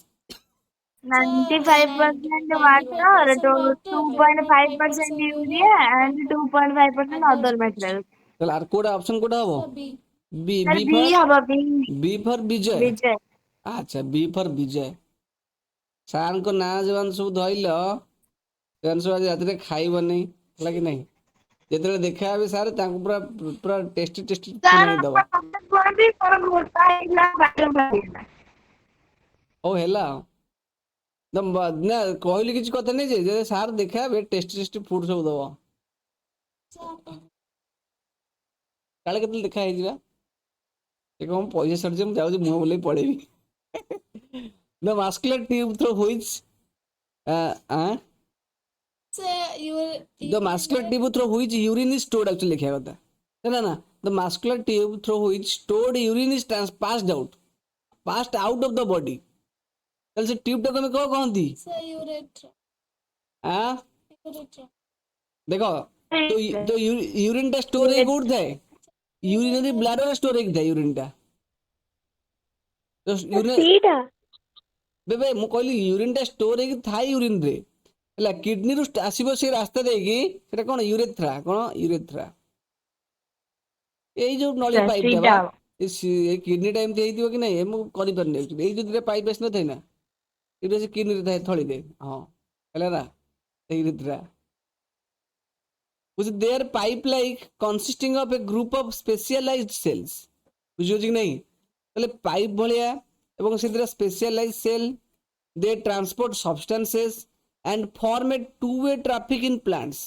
95% 95% water, water, 2.5% 2.5% urea, urea, and 2.5% other other materials. materials. ତାହେଲେ ଆର କୋଉଟା ଅପସନ କୋଉଟା ହବ? So B. B Sir, B B for haba B. B for Vijay. Vijay. ଆଚ୍ଛା ବି ଫର ବିଜୟ। ସାରଙ୍କ ନାଁ ଯୋଉମାନେ ସବୁ ଧଇଲ ସେମାନେ ସବୁ ଆଜି ରାତିରେ ଖାଇବନି ହେଲା କି ନାହିଁ। ଯେତେବେଳେ ଦେଖା ହେବେ ସାର୍ ତାଙ୍କୁ ପୁରା ପୁରା ଟେଷ୍ଟି ଟେଷ୍ଟି ଫୁଡ Sir, ଆଣି ଦବ। କୁହନ୍ତି ମୋର ମୋଟା ହେଇଗଲା ବାଟରେ ବାହାରିଲା। ହଉ ହେଲା ଆଉ। ନା କହିଲି କିଛି କଥା ନାହିଁ ଯେ ସାର୍ ଦେଖା ହେବେ ଟେଷ୍ଟି ଟେଷ୍ଟି ଫୁଡ ସବୁ ଦବ। So କାଳେ କେତେବେଳେ ଦେଖା ହେଇଯିବା। ଏ କଣ ପଇସା ସରିଛି ମୁଁ ଯାଉଛି ମୁହଁ ବୁଲେଇ ପଳେଇବି। The muscular tube through which the muscular tube through which urine is stored actually ଲେଖିବା କଥା। ନା ନା the muscular tube through which stored urine is passed out of the body। ତାହେଲେ ସେ ଟ୍ୟୁବ୍ ଟାକୁ ଆମେ କଣ କହନ୍ତି? urethra. ଆଁ Urethra. ଦେଖ ତ ୟୁରିନ୍ ଟା ଷ୍ଟୋର ହେଇକି କୋଉଠି ଥାଏ? ୟୁରିନାରୀ ବ୍ଲାଡରରେ ଷ୍ଟୋର ହେଇକି ଥାଏ ୟୁରିନ୍ ଟା। ସେଇଟା ବେବେ ମୁଁ କହିଲି ୟୁରିନ୍ ଟା ଷ୍ଟୋର ହେଇକି ଥାଏ ୟୁରିନ୍ ରେ ହେଲା। କିଡନୀରୁ ଆସିବ ସେ ରାସ୍ତା ଦେଇକି ସେଟା କଣ ୟୁରେଥ୍ରା। କଣ ୟୁରେଥ୍ରା? ଏଇ ଯୋଉ ନଳି ପାଇପ୍ ଟା ବା ଏଇ କିଡନୀ ଟା ଏମିତି ହେଇଥିବ କି ନାଇଁ ମୁଁ କରିପାରୁନି। ଏଇ ଯୋଉ ଦିଟା ପାଇପ୍ ଆସିନଥାଏ ନା ଏଇଟା ସେ କିଡନୀରେ ଥାଏ ଥଳିରେ। ହଁ ହେଲା ନା ୟୁରେଥ୍ରା। which their pipe like consisting of a group of specialized cells। ବୁଝିହଉଛି କି ନାହିଁ? ତାହେଲେ ପାଇପ୍ ଭଳିଆ ଏବଂ ସେଥିରେ specialise cell they transport substances and form a two-way traffic in plants।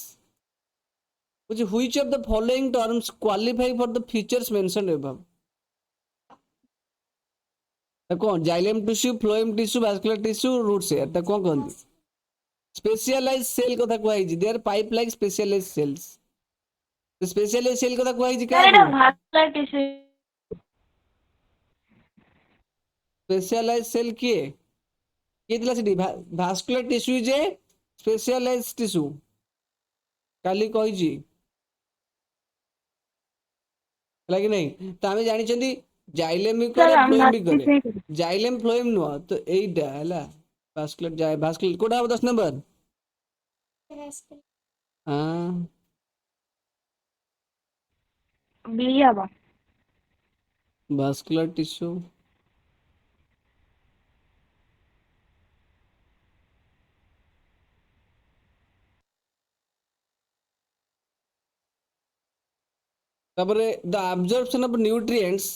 which of the following terms qualify for the features mentioned above? कौन xylem tissue, phloem tissue, vascular tissue, root hair ता कौन कहନ୍ତି? Specialise cell कथा कुहाइछि। There pipe like specialise cells. Specialise cell कथा कुहाइछि काकू? Specialise cell किए किए दिला सेठी? Vascular tissue is a specialise tissue. काली कहिछि ହେଲା କି ନାହିଁ। ତ ଆମେ ଜାଣିଛନ୍ତି ଜାଇଲେମ୍ ବି କରେ ଫ୍ଲୋଏମ୍ ବି କରେ। ଜାଇଲେମ୍ ଫ୍ଲୋଏମ୍ ନୁହଁ ତ ଏଇଟା ହେଲା ଭାସ୍କୁଲାର କୋଉଟା ହବ 10 ନମ୍ବର? ହଁ B haba। vascular tissue। ତାପରେ the absorption of nutrients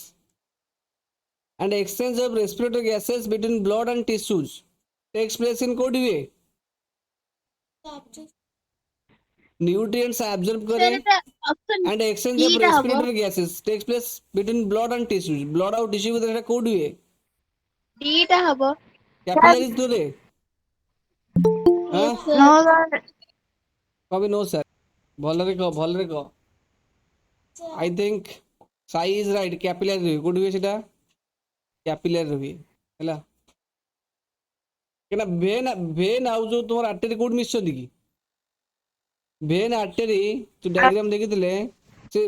and exchange of respiratory gases between blood and tissues takes place in code way? nutrients absorb करे Sir, option and exchange D of ଟା ହବ respiratory gases takes place between blood and tissues। blood ଆଉ tissue ଭିତରେ ଏଟା କୋड वे? D ଟା ହବ। capillaries through ରେ। Yes, हाँ sir. कभी नो सर। भलरे कह भलरे कह। I think Sai is right. Capillary रे कोड वे सेटा कैपिलरी रे हैला। केना वेन आउ जो तुमर आर्टरी कोड मिसछंती की? वेन आर्टरी जो डायग्राम देखिथिले से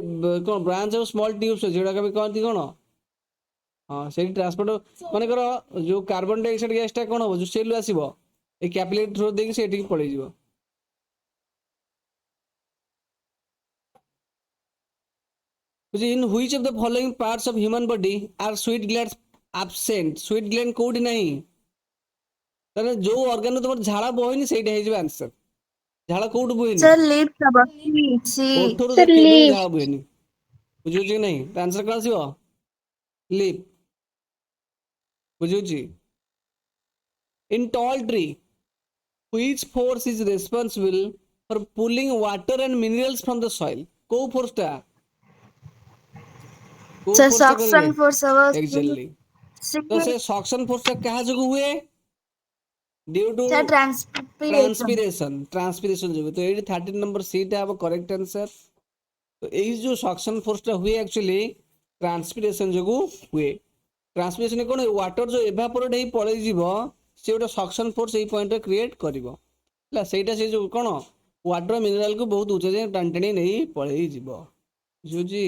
कोन ब्रांच ऑफ स्मॉल ट्यूब्स जेडा कभी कहती कोन? हां सेठी ट्रांसपोर्ट माने करो जो कार्बन डाइऑक्साइड गैस टा कोन हो जो सेल आसीबो ए कैपिलरी थ्रू देकी सेठी पळै जिवो। in which of the following parts of human body are sweat glands absent? sweat gland कोडी नहीं ताने जो ऑर्गन तुम झाड़ा बोहिनी सेटा हे जिवो आंसर। झाड़ा कोड बोहिनी Sir, lips haba C। ओठरो Sir, केबे भी leaf. झाड़ा बोहिनी। बुझुची कि नहीं? तो आंसर कौन आसीबो? Lip. बुझुची? in tall tree which force is responsible for pulling water and minerals from the soil? को फोर्स टा को Sir, फोर्स टा करे? suction force haba exactly. तो से सक्शन फोर्स टा कहा जगह हुए? Due to Sir, transpiration। Transpiration जो। तो ये 13 नंबर सी टा अब करेक्ट आंसर। तो यही जो सक्शन फोर्स टा हुए एक्चुअली ट्रांसपिरेशन जो हुए। ट्रांसपिरेशन कौन वाटर जो एवापोरेट ही पळै जीवो से गोटे सक्शन फोर्स एई पॉइंट रे क्रिएट करिवो ହେଲା। ସେଇଟା ସେ जो कौन वाटर मिनरल को बहुत ऊंचा जाए टाणी टाणी नहीं पळै जीवो। ବୁଝୁଛି?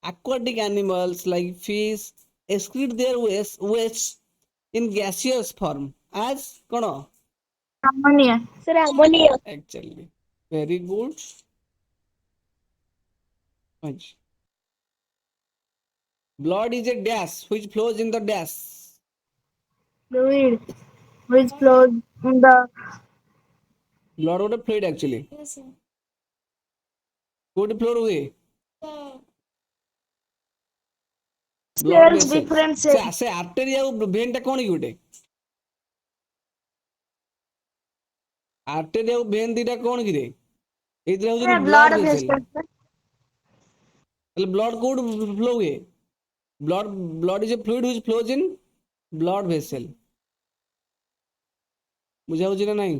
Aquatic animals like fish excrete their waste in gaseous form as କଣ? Ammonia. Sir, ammonia. Actually, very good. Right. Blood is a dash which flows in the dash. Fluid. Which flows in the Blood ଗୋଟେ fluid actually. Yes, sir. କୋଉଠି flow ହୁଏ? Sir. Blood cells, vessels. different cells. ସେ artery ଆଉ vein ଟା କଣ କି ଗୋଟେ? Artery ଆଉ vein ଦିଟା କଣ କିରେ? ଏଇଥିରେ ହଉଛନ୍ତି blood blood vessel. vessels. ତାହେଲେ blood କୋଉଠୁ flow ହୁଏ? Blood is a fluid which flows in blood vessel. ବୁଝା ହଉଛି ନା ନାହିଁ?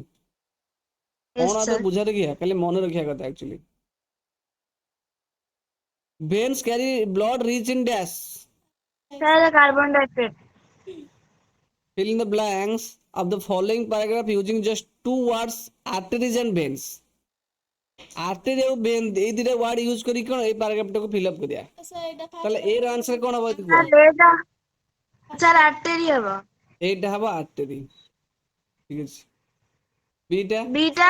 Yes, କଣ sir. ତ ବୁଝା ରଖିଆ ଖାଲି ମନେ ରଖିବା କଥା actually. Veins carry blood rich in dash. Sir, the carbon dioxide. Fill in the blanks of the following paragraph using just two words arteries and veins. Artery ଆଉ vein ଏଇ ଦିଟା ୱାର୍ଡ ୟୁଜ କରି କଣ ଏଇ paragraph ଟାକୁ fill up କରିବା. Sir, ଏଇଟା ତାହେଲେ first ଏର ଆନ୍ସର କଣ ହବ Sir, କୁହ? ଏଇଟା sir artery ହବ. ଏଇଟା ହବ artery. ଠିକ ଅଛି. Beta Beta.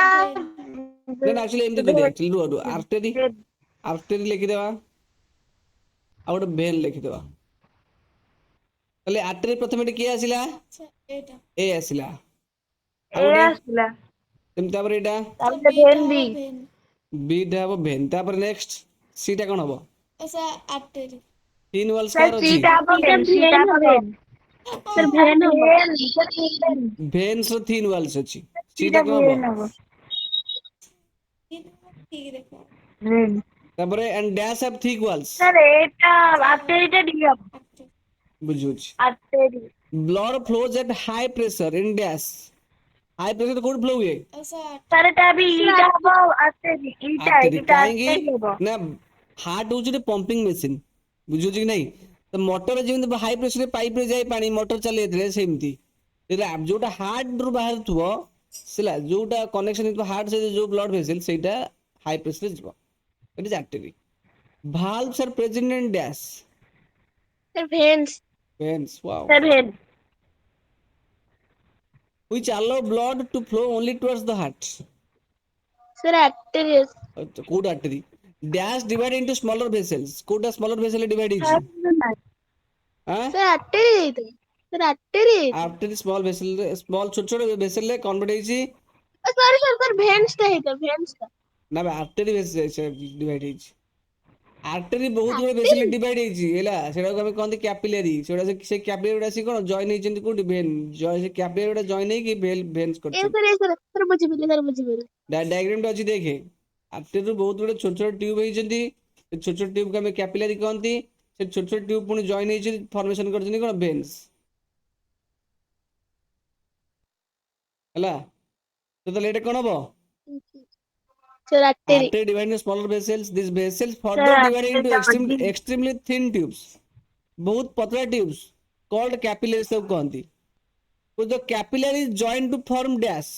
ନା actually ଏମିତି କରିବା actually ରୁହ artery ଲେଖିଦେବା ଆଉ ଗୋଟେ vein ଲେଖିଦେବା. ତାହେଲେ artery ପ୍ରଥମେ ଏଠି କିଏ ଆସିଲା? Sir, ଏଇଟା A ଆସିଲା. ଆଉ A ଗୋଟେ ଆସିଲା. ସେମିତି ତାପରେ ଏଇଟା Sir, ତାପରେ B ଟା vein B. ହବ vein. B ଟା ହବ vein. ତାପରେ next C ଟା କଣ ହବ? Sir, artery. ତିନି ୱାଲ୍ସ Sir, କାହାର C ଅଛି? ଟା ହବ vein. C ଟା ହବ vein. Sir, vein ହବ. Vein. veins ର ତିନି ୱାଲ୍ସ ଅଛି. C C ଟା ଟା କଣ ହବ? vein ହବ. ଠିକ ଦେଖ। Vein. ତାପରେ and dash have thick walls. Sir, ଏଇଟା artery ଟା D ହବ. Artery. ବୁଝୁଛି. Artery. Blood flows at high pressure in dash. High pressure କୋଉଠି flow ହୁଏ? Sir, Sir, ଏଟା ବି E ଟା ହବ artery. ଏଇଟା Artery. କାହିଁକି artery ହବ. ନା ହାର୍ଟ ହଉଛି ଗୋଟେ ପମ୍ପିଂ ମେସିନ. ବୁଝୁଛି କି ନାହିଁ? ତ ମଟର ଯେମିତି ହାଇ ପ୍ରେସରରେ ପାଇପ ରେ ଯାଏ ପାଣି ମଟର ଚାଲିଯାଇଥିଲେ ସେମିତି ଯୋଉଟା ହାର୍ଟ ରୁ ବାହାରୁଥିବ ହେଲା ଯୋଉଟା କନେକ୍ସନ ହେଇଥିବ ହାର୍ଟ ସହିତ ଯୋଉ ବ୍ଲଡ ଭେସେଲ ସେଇଟା ହାଇ ପ୍ରେସରରେ ଯିବ. ଇଟ୍ is artery. Valves are present in dash. Sir, veins. Veins. Wow. Sir, vein. Which allow blood to flow only towards the heart. Sir, arteries. କୋଉଟା artery? Dash divide into smaller vessels. କୋଉଟା smaller vessel divide ହେଇଛି? ଆଁ? Sir, artery ହେଇଥିବ. Sir, artery ହେଇଥିବ. Artery small vessel ରେ small ଛୋଟ ଛୋଟ vessel ରେ convert ହେଇଛି. Sorry, sir, veins ଟା ହେଇଥିବ, veins ଟା. ନା artery divide ହେଇଛି. ଆର୍ଟେରୀ ବହୁତ ଗୁଡେ Artery? ବେସିଲି ଡିଭାଇଡ ହେଇଛି ହେଲା ସେଟାକୁ ଆମେ କହନ୍ତି କ୍ୟାପିଲାରୀ ସେଟା ସେ କ୍ୟାପିଲାରୀ ଗୁଡା ଆସିକି କଣ ଜଏନ୍ ହେଇଛନ୍ତି କୋଉଠି ଭେନ୍ ସେ କ୍ୟାପିଲାରୀ ଗୁଡା ଜଏନ୍ ହେଇକି ଭେନ୍ସ କରିଛନ୍ତି Sir, ବୁଝିପାରିଲି, sir, ବୁଝିପାରିଲି. ଡାଇଗ୍ରାମ ଟା ଅଛି ଦେଖେ ଆର୍ଟେରୀରୁ ବହୁତ ଗୁଡେ ଛୋଟ ଛୋଟ ଟ୍ୟୁବ ହେଇଛନ୍ତି ସେ ଛୋଟ ଛୋଟ ଟ୍ୟୁବକୁ ଆମେ କ୍ୟାପିଲାରୀ କହନ୍ତି ସେ ଛୋଟ ଛୋଟ ଟ୍ୟୁବ ପୁଣି ଜଏନ୍ ହେଇଛନ୍ତି ଫର୍ମେସନ କରିଛନ୍ତି କଣ ଭେନ୍ସ ହେଲା ତ ତାହେଲେ ଏଇଟା କଣ ହବ Sir, artery. artery divided into smaller vessels these vessels Sir, further divided artery into ଟା ହବ D. extremely thin tubes बहुत पतला ट्यूब्स कॉल्ड कैपिलरीज सब कहती तो the capillaries join to form dash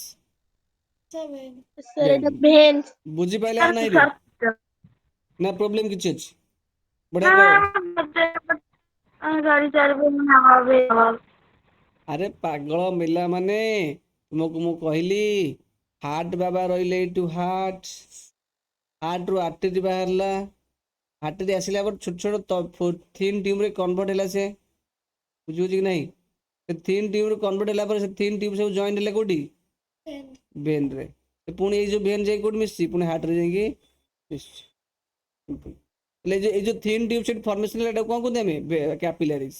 Sir, vein. Sir, ଏଇଟା veins. ବୁଝି ପାଇଲେ ନା ନାହିଁ ରେ ନା ପ୍ରୋବ୍ଲେମ କିଛି ଅଛି ବଢିଆ କହ ଆରେ ପାଗଳ ମିଲା ମାନେ ତୁମକୁ ମୁଁ କହିଲି ହାର୍ଟ ବାବା ରହିଲେ ଏଇଠୁ ହାର୍ଟ ରୁ ଆର୍ଟେରୀ ବାହାରିଲା ଆର୍ଟେରୀ ଆସିଲା ପରେ ଛୋଟ ଛୋଟ ଥିନ୍ ଟ୍ୟୁବରେ କନଭର୍ଟ ହେଲା ସେ ବୁଝୁଛି କି ନାହିଁ ସେ ଥିନ୍ ଟ୍ୟୁବରେ କନଭର୍ଟ ହେଲା ପରେ ସେ ଥିନ୍ ଟ୍ୟୁବ ସବୁ ଜଏଣ୍ଟ ହେଲା କୋଉଠି Vein. ଭେନ୍ ରେ ପୁଣି ଏଇ ଯୋଉ ଭେନ୍ ଯାଇକି କୋଉଠି ମିଶିଛି ପୁଣି ହାର୍ଟରେ ଯାଇକି ମିଶିଛି ହେଲେ ଏଇ ଯୋଉ ଥିନ୍ ଟ୍ୟୁବ ସେଠି ଫର୍ମେସନ ହେଲା ଏଟାକୁ କଣ କହନ୍ତି ଆମେ କ୍ୟାପିଲାରିଜ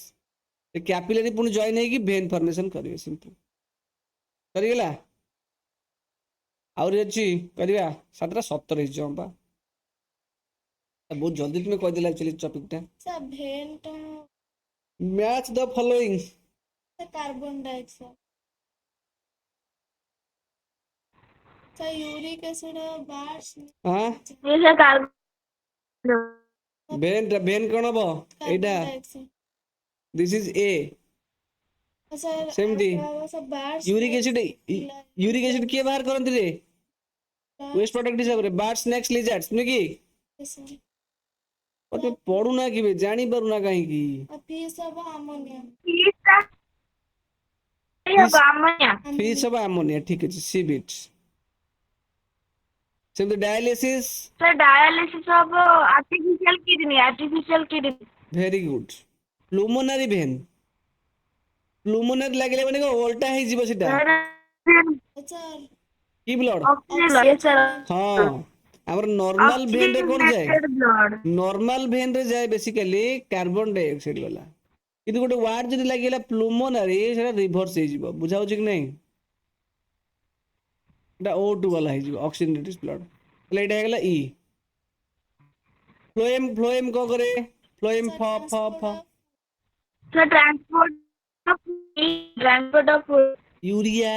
ସେ କ୍ୟାପିଲାରି ପୁଣି ଜଏନ୍ ହେଇକି ଭେନ୍ ଫର୍ମେସନ କରିବେ ସିମ୍ପଲ ସରିଗଲା ଆହୁରି ଅଛି କରିବା 7:17 ହେଇଯିବ ବା ବହୁତ ଜଲ୍ଦି ତୁମେ କହିଦେଲା ଆକ୍ଚୁଆଲି ଟପିକ ଟା Sir, vein ଟା match the following Sir, carbon dioxide. Sir, uric acid bars. ହଁ ଭେନ୍ କଣ ହବ ଏଇଟା Carbon dioxide. This is a Sir, ସେମିତି sir, bars. ୟୁରିକ ଏସିଡ କିଏ ବାହାର କରନ୍ତି ରେ ୱେଷ୍ଟ ପ୍ରଡକ୍ଟ ହିସାବରେ ବାର୍ଡ ସ୍ନେକ୍ସ ଲିଜାର୍ଡସ୍ ନୁହେଁ କି Yes, sir. ତମେ ପଢୁନା କିବେ ଜାଣି ପାରୁନା କାହିଁକି ଫିସ୍ ହବ ଆମୋନିଆ ଫିସ୍ ହବ ଆମୋନିଆ ଠିକ ଅଛି ସି ବିଟ୍ ସେମିତି dialysis dialysis of artificial kidney very good pulmonary vein pulmonary ଲାଗିଲେ ମାନେ କଣ ଓଲଟା ହେଇଯିବ ସେଟା ସାର୍ କି ବ୍ଲଡ सर ହଁ ଆମର ନର୍ମାଲ ଭେନ୍ ରେ କଣ ଯାଏ ब्लड ନର୍ମାଲ ଭେନ୍ ରେ ଯାଏ ବେସିକାଲି କାର୍ବନ ଡାଇଅକ୍ସାଇଡ ଗଲା କିନ୍ତୁ ଗୋଟେ ୱାର୍ଡ ଯଦି ଲାଗିଗଲା ପ୍ଲୁମୋନାରୀ ସେଟା ରିଭର୍ସ ହେଇଯିବ ବୁଝା ହଉଛି କି ନାହିଁ ଏଟା O2 ଗଲା ହେଇଯିବ ଅକ୍ସିଜେନ ରିଚ୍ ବ୍ଲଡ ତାହେଲେ ଏଇଟା ହେଇଗଲା ଇ ଫ୍ଲୋଏମ କଣ କରେ ଫ୍ଲୋଏମ ଫ ଫ ଫ sir transport of urea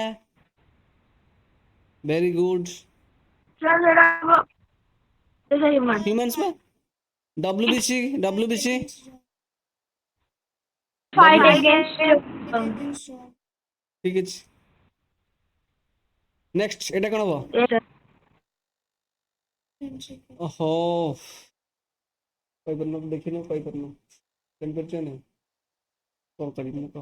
very good sir human humans में डब्ल्यूबीसी फाइट अगेंस्ट ठीक है नेक्स्ट एटा कोन हो ओहो कोई करनो देखिनो कोई करनो टेम्परेचर नहीं तो करी मु तो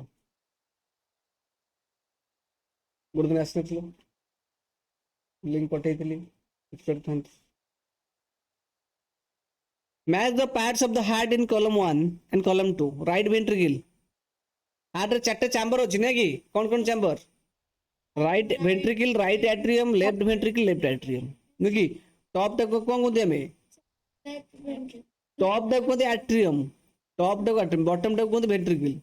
गुड दिन आसनथिलो लिंक पठेइथिली करथंत match the parts of the heart in column 1 and column 2 right ventricle heart रे चारटे चैम्बर अछि ना कि कौन chamber right ventricle right atrium left ventricle left atrium नुकी टॉप तक कौन को देमे टॉप तक को एट्रियम टॉप तक एट्रियम बॉटम तक को वेंट्रिकल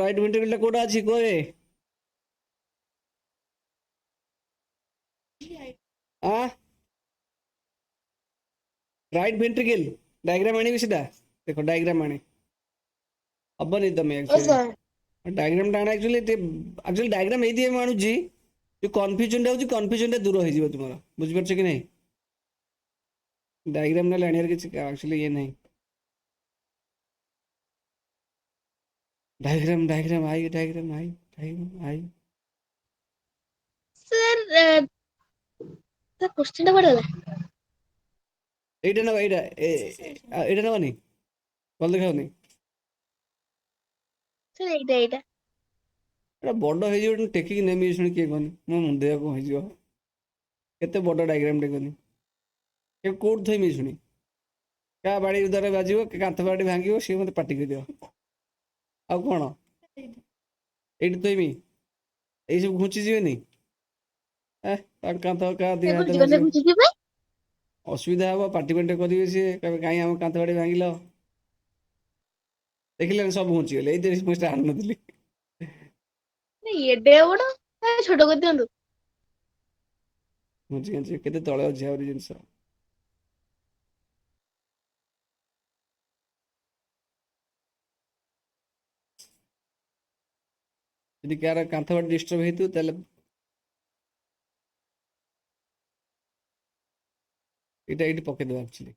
राइट वेंट्रिकल कोडा अछि कोए आ राइट वेंट्रिकल डायग्राम आनी बिसीदा देखो डायग्राम आनी अबनी तमे एक्चुअली डायग्राम टाणा एक्चुअली डायग्राम एदी मानु जी जो कंफ्यूजन होची कंफ्यूजन दूर हो जिवो तुमरा बुझि परछ कि नहीं डायग्राम ना लाणियर कि एक्चुअली ये नहीं diagram I sir sir question टा पड़ला एटा ना एटा ना बनी बोल देखाओनी सर एटा एटा बड़ हो जिवो टेकिक नेमी सुन के कोनी मो मुंडे को हो जिवो केते बड़ डायग्राम टे कोनी के कोड थई मी सुनी का बाड़ी उधर बाजिवो के कांथ बाड़ी भांगिवो सी मते पाटी कर दियो आ कोन एटी थई मी ए सब घुची जिवेनी कांथ का दिया हाथ जीवन में कुछ भाई असुविधा हम पार्टी पेंट करेंगे सी कहीं आम कांथ बाड़ी भांगिल देखिले सब घुची गले मुझे स्टार्ट नथली नहीं एडे बड़ छोट कर दियंतु घुची केते तळे अछि आउरी जिंस यदि क्यार कांथ बाड़ी डिस्टर्ब हेतु ताले इटा इटी पके दो एक्चुअली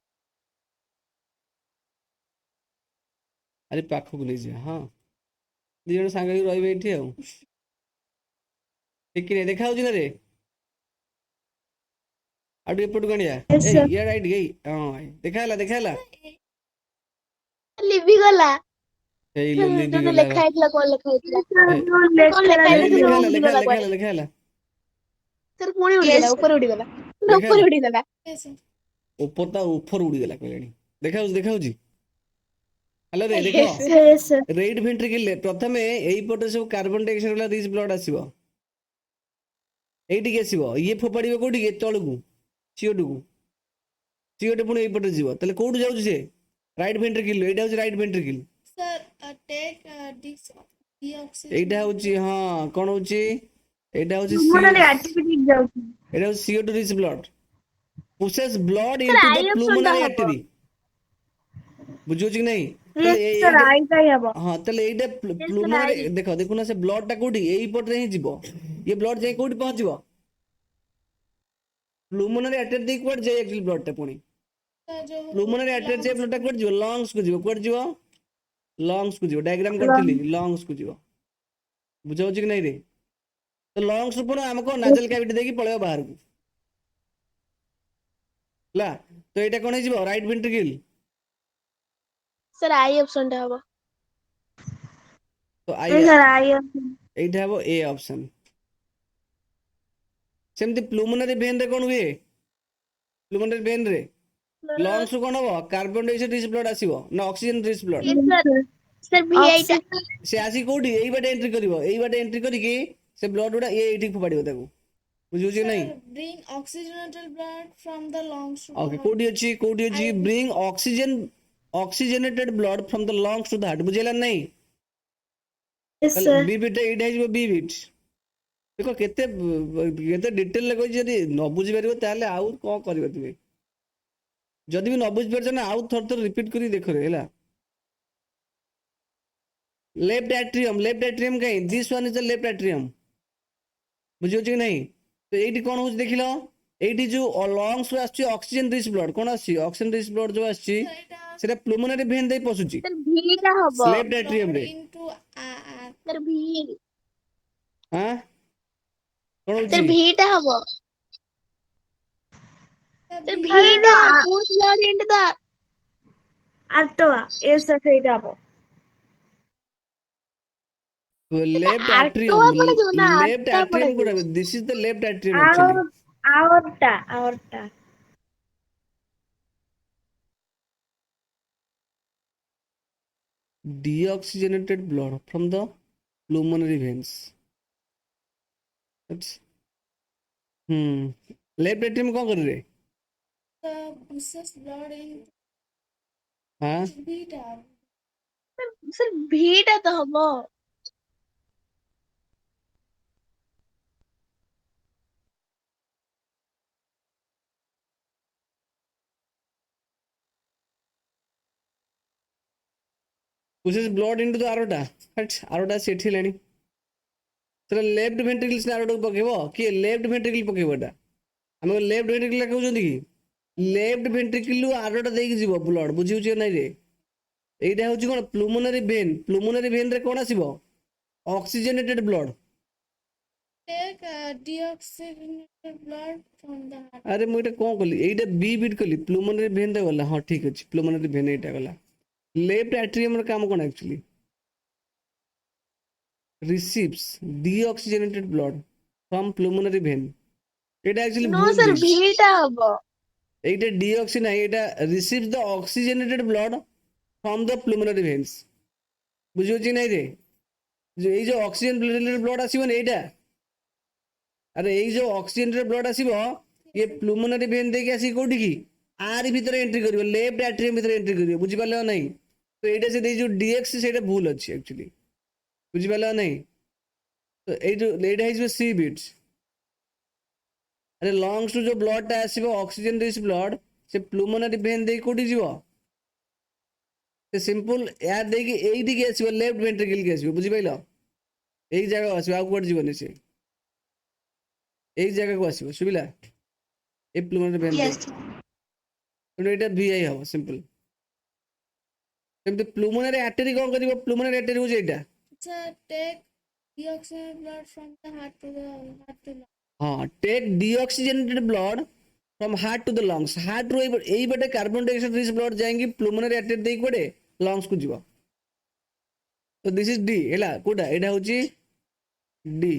अरे पाखो को ले जा हां दी जण संग रहिबे एठी आ ठीक कि देखा होची ना रे आडू एपट गणिया ए या राइट गई हां देखाला लिबी गला ए लोली जो गला लिखा हैतला कोन लिखाला सर पुणी उड़ी गला ऊपर उड़ी गला ऊपर उड़ी गला ऊपर उड़ी गला कहलेनी देखाउची हेलो रे देखो राइट वेंट्रिकल प्रथमे एई पटे सब कार्बन डाइऑक्साइड वाला रिच ब्लड आसीबो एइटी के आसीबो ये फोपाड़िबो कोठी के तळकू CO2 पुणी एई पटे जीवो तले कोठु जाउची से राइट वेंट्रिकल एइटा होची right ventricle sir take deoxygen एइटा होची हां कोन होची एइटा होची एइटा होची CO2 rich blood pushes blood into the pulmonary artery बुझो कि नहीं सर आई काई हबो हां तले एइटा प्लूमोनरी देखो ना से ब्लड टा कोठी एई पट रे ही जीवो ये ब्लड जाई कोठी पहुंचबो प्लूमोनरी आर्टरी दे कोड जाई एक्चुअली ब्लड टा पुणी प्लूमोनरी आर्टरी जे ब्लड टा कोड जीवो लंग्स को जीवो कोड जीवो लंग्स को जीवो डायग्राम करथिली लंग्स को जीवो बुझो कि नहीं रे तो लंग्स पुणी हमको नाजल कैविटी देकी पळेबो बाहर को ହେଲା ତ ଏଇଟା କଣ ହେଇଯିବ right ventricle sir I option टा हबो ତ ଏ ସାର୍ ଆଇ ଏଇଟା ହବ ଏ ଅପସନ୍। ସେମିତି ପ୍ଲୁମିନାରୀ ଭେନ୍ ରେ କଣ ହୁଏ ପ୍ଲୁମିନାରୀ ଭେନ୍ ରେ ଲଙ୍ଗସ୍ ରୁ କଣ ହବ କାର୍ବନ ଡାଇଅକ୍ସାଇଡ ରିଚ୍ ବ୍ଲଡ୍ ଆସିବ ନା oxygen rich blood yes sir sir VI टा ସେ ଆସିକି କୋଉଠି ଏଇ ବାଟେ ଏଣ୍ଟ୍ରି କରିବ ଏଇ ବାଟେ ଏଣ୍ଟ୍ରି କରିକି ସେ ବ୍ଲଡ୍ ଗୁଡା ଏଇଠି ଫୋପାଡ଼ିବ ତାକୁ ବୁଝିହଉଛି କି ନାହିଁ Sir, bring oxygenated blood from the lungs to the okay heart. କୋଉଠି ଅଛି I- bring oxygenated blood from the lungs to the heart ବୁଝିହେଲା ନାହିଁ ତାହେଲେ ସାର୍ ବି ବିଟ୍ ଏଇଟା ହେଇଯିବ ବି ବିଟ୍ ଦେଖ କେତେ କେତେ ଡିଟେଲରେ କହିଛି ଯଦି ନ ବୁଝିପାରିବ ତାହେଲେ ଆଉ କଣ କରିବ ତୁମେ ଯଦି ବି ନ ବୁଝିପାରୁଛ ନା ଆଉ ଥରେ ରିପିଟ୍ କରି ଦେଖରେ ହେଲା ଲେଫ୍ଟ ଆଟ୍ରିୟମ କାହିଁ this one is the left atrium ବୁଝିହଉଛି କି ନାହିଁ ତ ଏଇଠି କଣ ହଉଛି ଦେଖିଲ ଏଇଠି ଯୋଉ ଲଙ୍ଗସ୍ ରୁ ଆସୁଛି ଅକ୍ସିଜେନ ରିଚ୍ ବ୍ଲଡ୍ କଣ ଆସୁଛି ଅକ୍ସିଜେନ ରିଚ୍ ବ୍ଲଡ୍ ଯୋଉ ଆସୁଛି Sir, it has ସେଟା ପ୍ଲୁମିନାରୀ ଭେନ୍ ଦେଇ ପଶୁଛି सर V टा हबो ଲେଫ୍ଟ ଆଟ୍ରିୟମ blood ରେ into सर V ଆଁ କଣ सर ହଉଛି V टा हबो the सर V breathing. टा push blood into the ଆର୍ଟବା ଏ ସାର୍ ସେଇଟା ହବ left आर्टवा atrium पड़े जो ना left आर्टा पड़े atrium जो code this is the left atrium ଆଉ actually ଆଓର୍ଟା deoxygenated blood from the pulmonary veins that's left atrium कौन कर रहे The pushes blood into हाँ beta. सर V टा तो हबो pushes blood into the aorta right aorta सेठी लेनी तेरा लेफ्ट वेंट्रिकल से aorta को पकेबो कि लेफ्ट वेंट्रिकल पकेबो एटा हम लेफ्ट वेंट्रिकल कहउछन कि लेफ्ट वेंट्रिकल रु aorta देकी जीवो ब्लड बुझिउ छै नै रे एइटा होछि कोन प्लुमिनरी वेन रे कोन आसीबो oxygenated blood Take deoxygenated blood from the heart. अरे मुझे कौन कली एइटा बी बिट कली प्लुमिनरी वेन रे गला हां ठीक अछि प्लुमिनरी वेन एइटा गला लेफ्ट एट्रियम रे काम कोन actually receives deoxygenated blood from pulmonary vein एटा एक्चुअली नो भूल सर दिस V टा हबो एइटा डीऑक्सी ना एइटा receives the oxygenated blood from the pulmonary veins बुझियो छी नै रे जो एइ जो ऑक्सीजन ब्लड आसीबो नै एइटा अरे एइ जो ऑक्सीजन ब्लड आसीबो ये प्लुमिनरी वेन देके आसी कोठी की आर भीतर एंट्री करिवो लेफ्ट एट्रियम भीतर एंट्री करिवो बुझि पाले नै तो एइटा से दे जो डीएक्स सेटा भूल अछि एक्चुअली बुझि पाले नै तो एइ जो एइटा इज सी बिट्स अरे लंग्स टू जो ब्लड टा आसीबो ऑक्सीजन रिच ब्लड से प्लुमिनरी वेन दे कोठी जीवो से सिंपल यार दे कि एइठी के आसीबो लेफ्ट वेंट्रिकल के आसीबो बुझि पाइलो एइ जगह आसीबो आ कोड जीवो नै से एइ जगह को आसीबो सुबिला ए प्लुमिनरी वेन दे तो एटा वीआई हबो सिंपल सेमते प्लुमिनरी आर्टरी कोन करिवो प्लुमिनरी आर्टरी हो जेइटा Sir, take deoxygenated blood from the heart to the heart to lung. हां take deoxygenated blood from heart to the lungs heart रो एई बटे कार्बन डाइऑक्साइड रिच ब्लड जाएंगी प्लुमिनरी artery देई पड़े लंग्स को जीवो तो दिस इज डी हैला कोडा एटा होची डी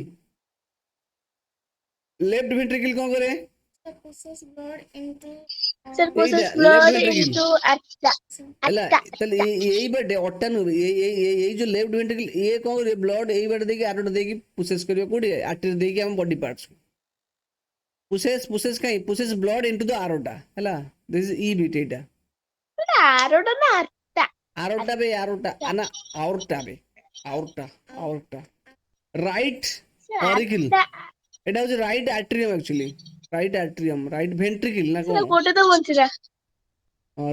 लेफ्ट वेंट्रिकल कोन करे The pushes blood into sir एइटा pushes left blood ventricle into aorta हैला आर्टा तले एई बटे ऑटा नु एई जो लेफ्ट वेंट्रिकल ये कोन करे ब्लड एई बटे देकी आरोटा देकी पुशेस करियो कोडी आर्टरी देकी हम बॉडी पार्ट्स पुशेस कहीं पुशेस ब्लड इनटू द आरोटा हैला दिस इज ई बीट एटा आरोटा ना आर्टा आरोटा आना aorta right sir auricle aorta एटा हो right atrium actually right ventricle ना सर कोन कोटे तो बोलछिरा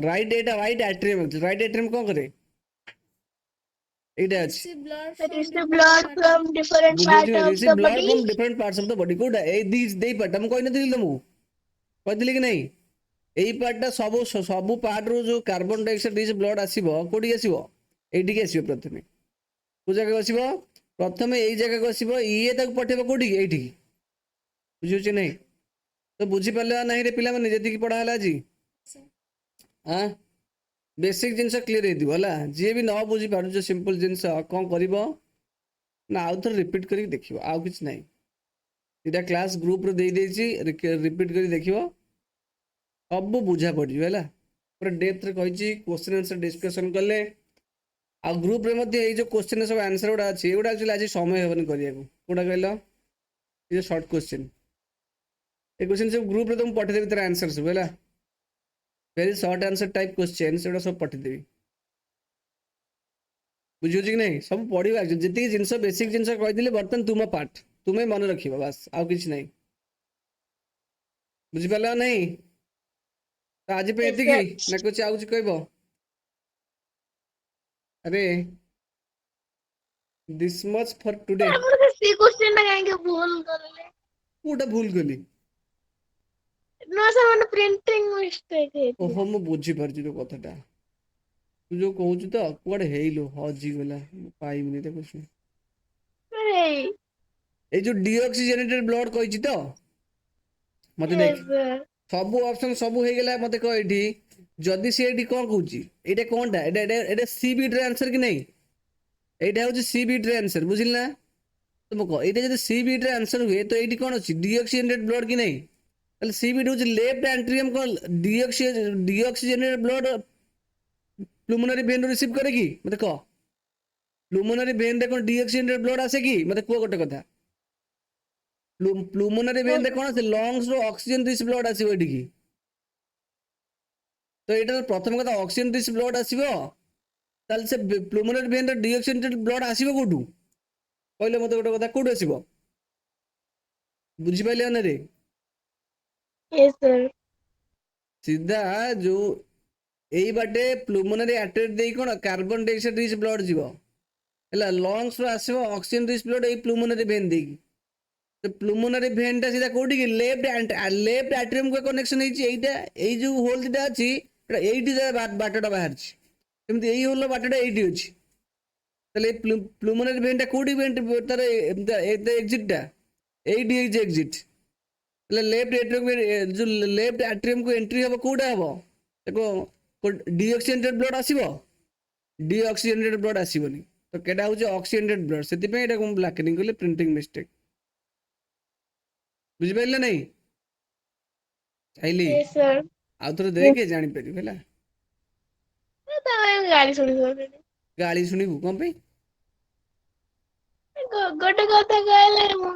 राइट एट्रियम राइट एट्रियम कोन करे एटा अछि receive blood सर from is the different blood parts. From different बुझियो part of receive the blood body from different parts of the body कोडा ए दिस देई पार्ट हम कोइ न दिल तमु कोइ दिले कि नहीं एई पार्टटा सब पार्ट रो जो कार्बन डाइऑक्साइड रिच ब्लड आसीबो कोडी आसीबो एठी के आसीबो प्रथमे को जगह आसीबो प्रथमे एई जगह को आसीबो ये तक पठेबो कोडी एठी बुझियो छै नहीं तो बुझी पाले नहीं रे पिला माने जति की पढ़ा हला जी sir. हाँ बेसिक जिनस क्लियर है जी भी न बुझी पार सिंपल जिनस कौन कर ना आउ थे रिपीट कर देखिए आउ कि ना इटा क्लास ग्रुप रे रिपीट कर देख सब बुझा पड़े है पूरा डेप्थ रे कही क्वेश्चन आंसर डिस्कशन कले आ ग्रुप रे मध्य ये जो क्वेश्चन सब आंसर गुड़ा अच्छी एगुड़ा एक्चुअली आज समय हेनी करा कौटा कहल ये शॉर्ट क्वेश्चन ये क्वेश्चन सब ग्रुप रे तुम पठेदेवी तार आंसर सब है very short answer type question से सब पठेदेवी बुझे कि नहीं सब पढ़ा जी जिनस बेसिक जिनस कही बर्तमान तुम पार्ट तुम्हें मन रख बस आउ कि ना बुझिपार नहीं तो आज पे Yes, एति sir. ना कुछ आउ कह अरे दिस मच फॉर टुडे ଆମର ସେ question ଟା କାହିଁକି ଭୁଲ କଲେ? कोटा भूल गली ନା ସାର୍ ମାନେ ପ୍ରିଣ୍ଟିଂ ମିଷ୍ଟେକ୍ ହେଇଥିଲା। ओहो मु बुझी पार्ची तो कथाटा तू जो कहू तो कुआडे हेलु हजिगला पाइबनी तो कुछ Hey, ए जो डीऑक्सीजनेटेड ब्लड कही तो मत yes, देख sir. सब ऑप्शन सब हो गला मत कह एठी जदि से एठी कोन कहूची एटा कोनटा एटा सी बीट रे आंसर कि नहीं एटा होची सी बीट रे आंसर बुझिल ना तुम कह एटा जदि सी बीट रे आंसर हुए तो एठी कोन अछि डीऑक्सीजनेटेड ब्लड कि नहीं ताले सी बीट होची लेफ्ट एंट्रियम को डीऑक्सीजनेटेड ब्लड प्लुमिनरी वेन रिसीव करे कि मत कह प्लुमिनरी वेन रे कोन डीऑक्सीजनेटेड ब्लड आसे कि मत कह गोटे कथा प्लुमिनरी वेन रे कोन आसे लंग्स रो ऑक्सीजन रिच ब्लड आसीबो एठी की तो ये प्रथम कथा ऑक्सीजन रिच ब्लड आसीबो ताले से प्लुमिनरी वेन रे डीऑक्सीजनेटेड ब्लड आसीबो कोठू कहले मते गोटे कथा कोठू आसीबो बुझी पाइले ना रे Yes, sir. सीधा जो एई बाटे प्लुमिनरी आर्टरी देई कोन कार्बन डाइऑक्साइड रिच ब्लड जीवो हला लंग्स रो आसीबो ऑक्सीजन रिच ब्लड एई प्लुमिनरी वेन देई तो प्लुमिनरी वेन टा सीधा कोठी की लेफ्ट एट्रियम को कनेक्शन हेची एइटा एई जो होल दिटा अछि एटा एइटी बाटटा बाहर छी एमती एई होल बाटटा एइटी अछि तले प्लुमिनरी वेन टा कोठी वेन तार एग्जिट टा एइटी एग्जिट तले लेफ्ट एट्रियम जो लेफ्ट एट्रियम को एंट्री हबो कोडा हबो देखो डीऑक्सीजनेटेड ब्लड आसीबो डीऑक्सीजनेटेड ब्लड आसीबोनी तो केडा होचे ऑक्सीजनेटेड ब्लड सेति पे एटा को ब्लैकनिंग करले प्रिंटिंग मिस्टेक बुझि पाइले नहीं चाइली Yes, sir. आउ थोड़े देखे जानी पारि ହେଲା ତମେ ଗାଳି ଶୁଣିବ। गाली सुनिबु कोन पे ଗୋଟେ କଥା କହିଲେ ମୁଁ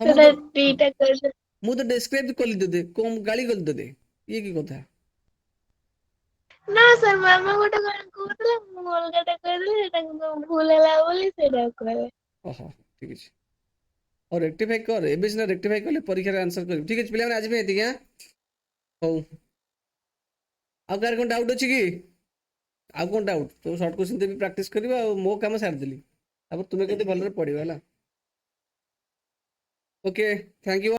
हम ସେଟା तो ଦିଟା କରିଦେଲି। मु तो डिस्क्राइब कर दे कोन गाली कर दे ये की କଥା ନା ସାର୍ ମାମା ଗୋଟେ କଣ କହୁଥିଲେ ମୁଁ ଅଲଗାଟା କହିଦେଲି ସେଟା କିନ୍ତୁ ଭୁଲ ହେଲା ବୋଲି ସେଇଟା କହିଲେ। ओहो ठीक अछि और रेक्टिफाई कर एबे सिना रेक्टिफाई करले परीक्षा रे आंसर कर ठीक अछि पिला आज पे एतिया हो आ कार कोन डाउट अछि की आ कोन डाउट तो शॉर्ट क्वेश्चन देबी प्रैक्टिस करबा मो काम सार देली अब तुमे कते भलरे पढिबा हला ओके थैंक यू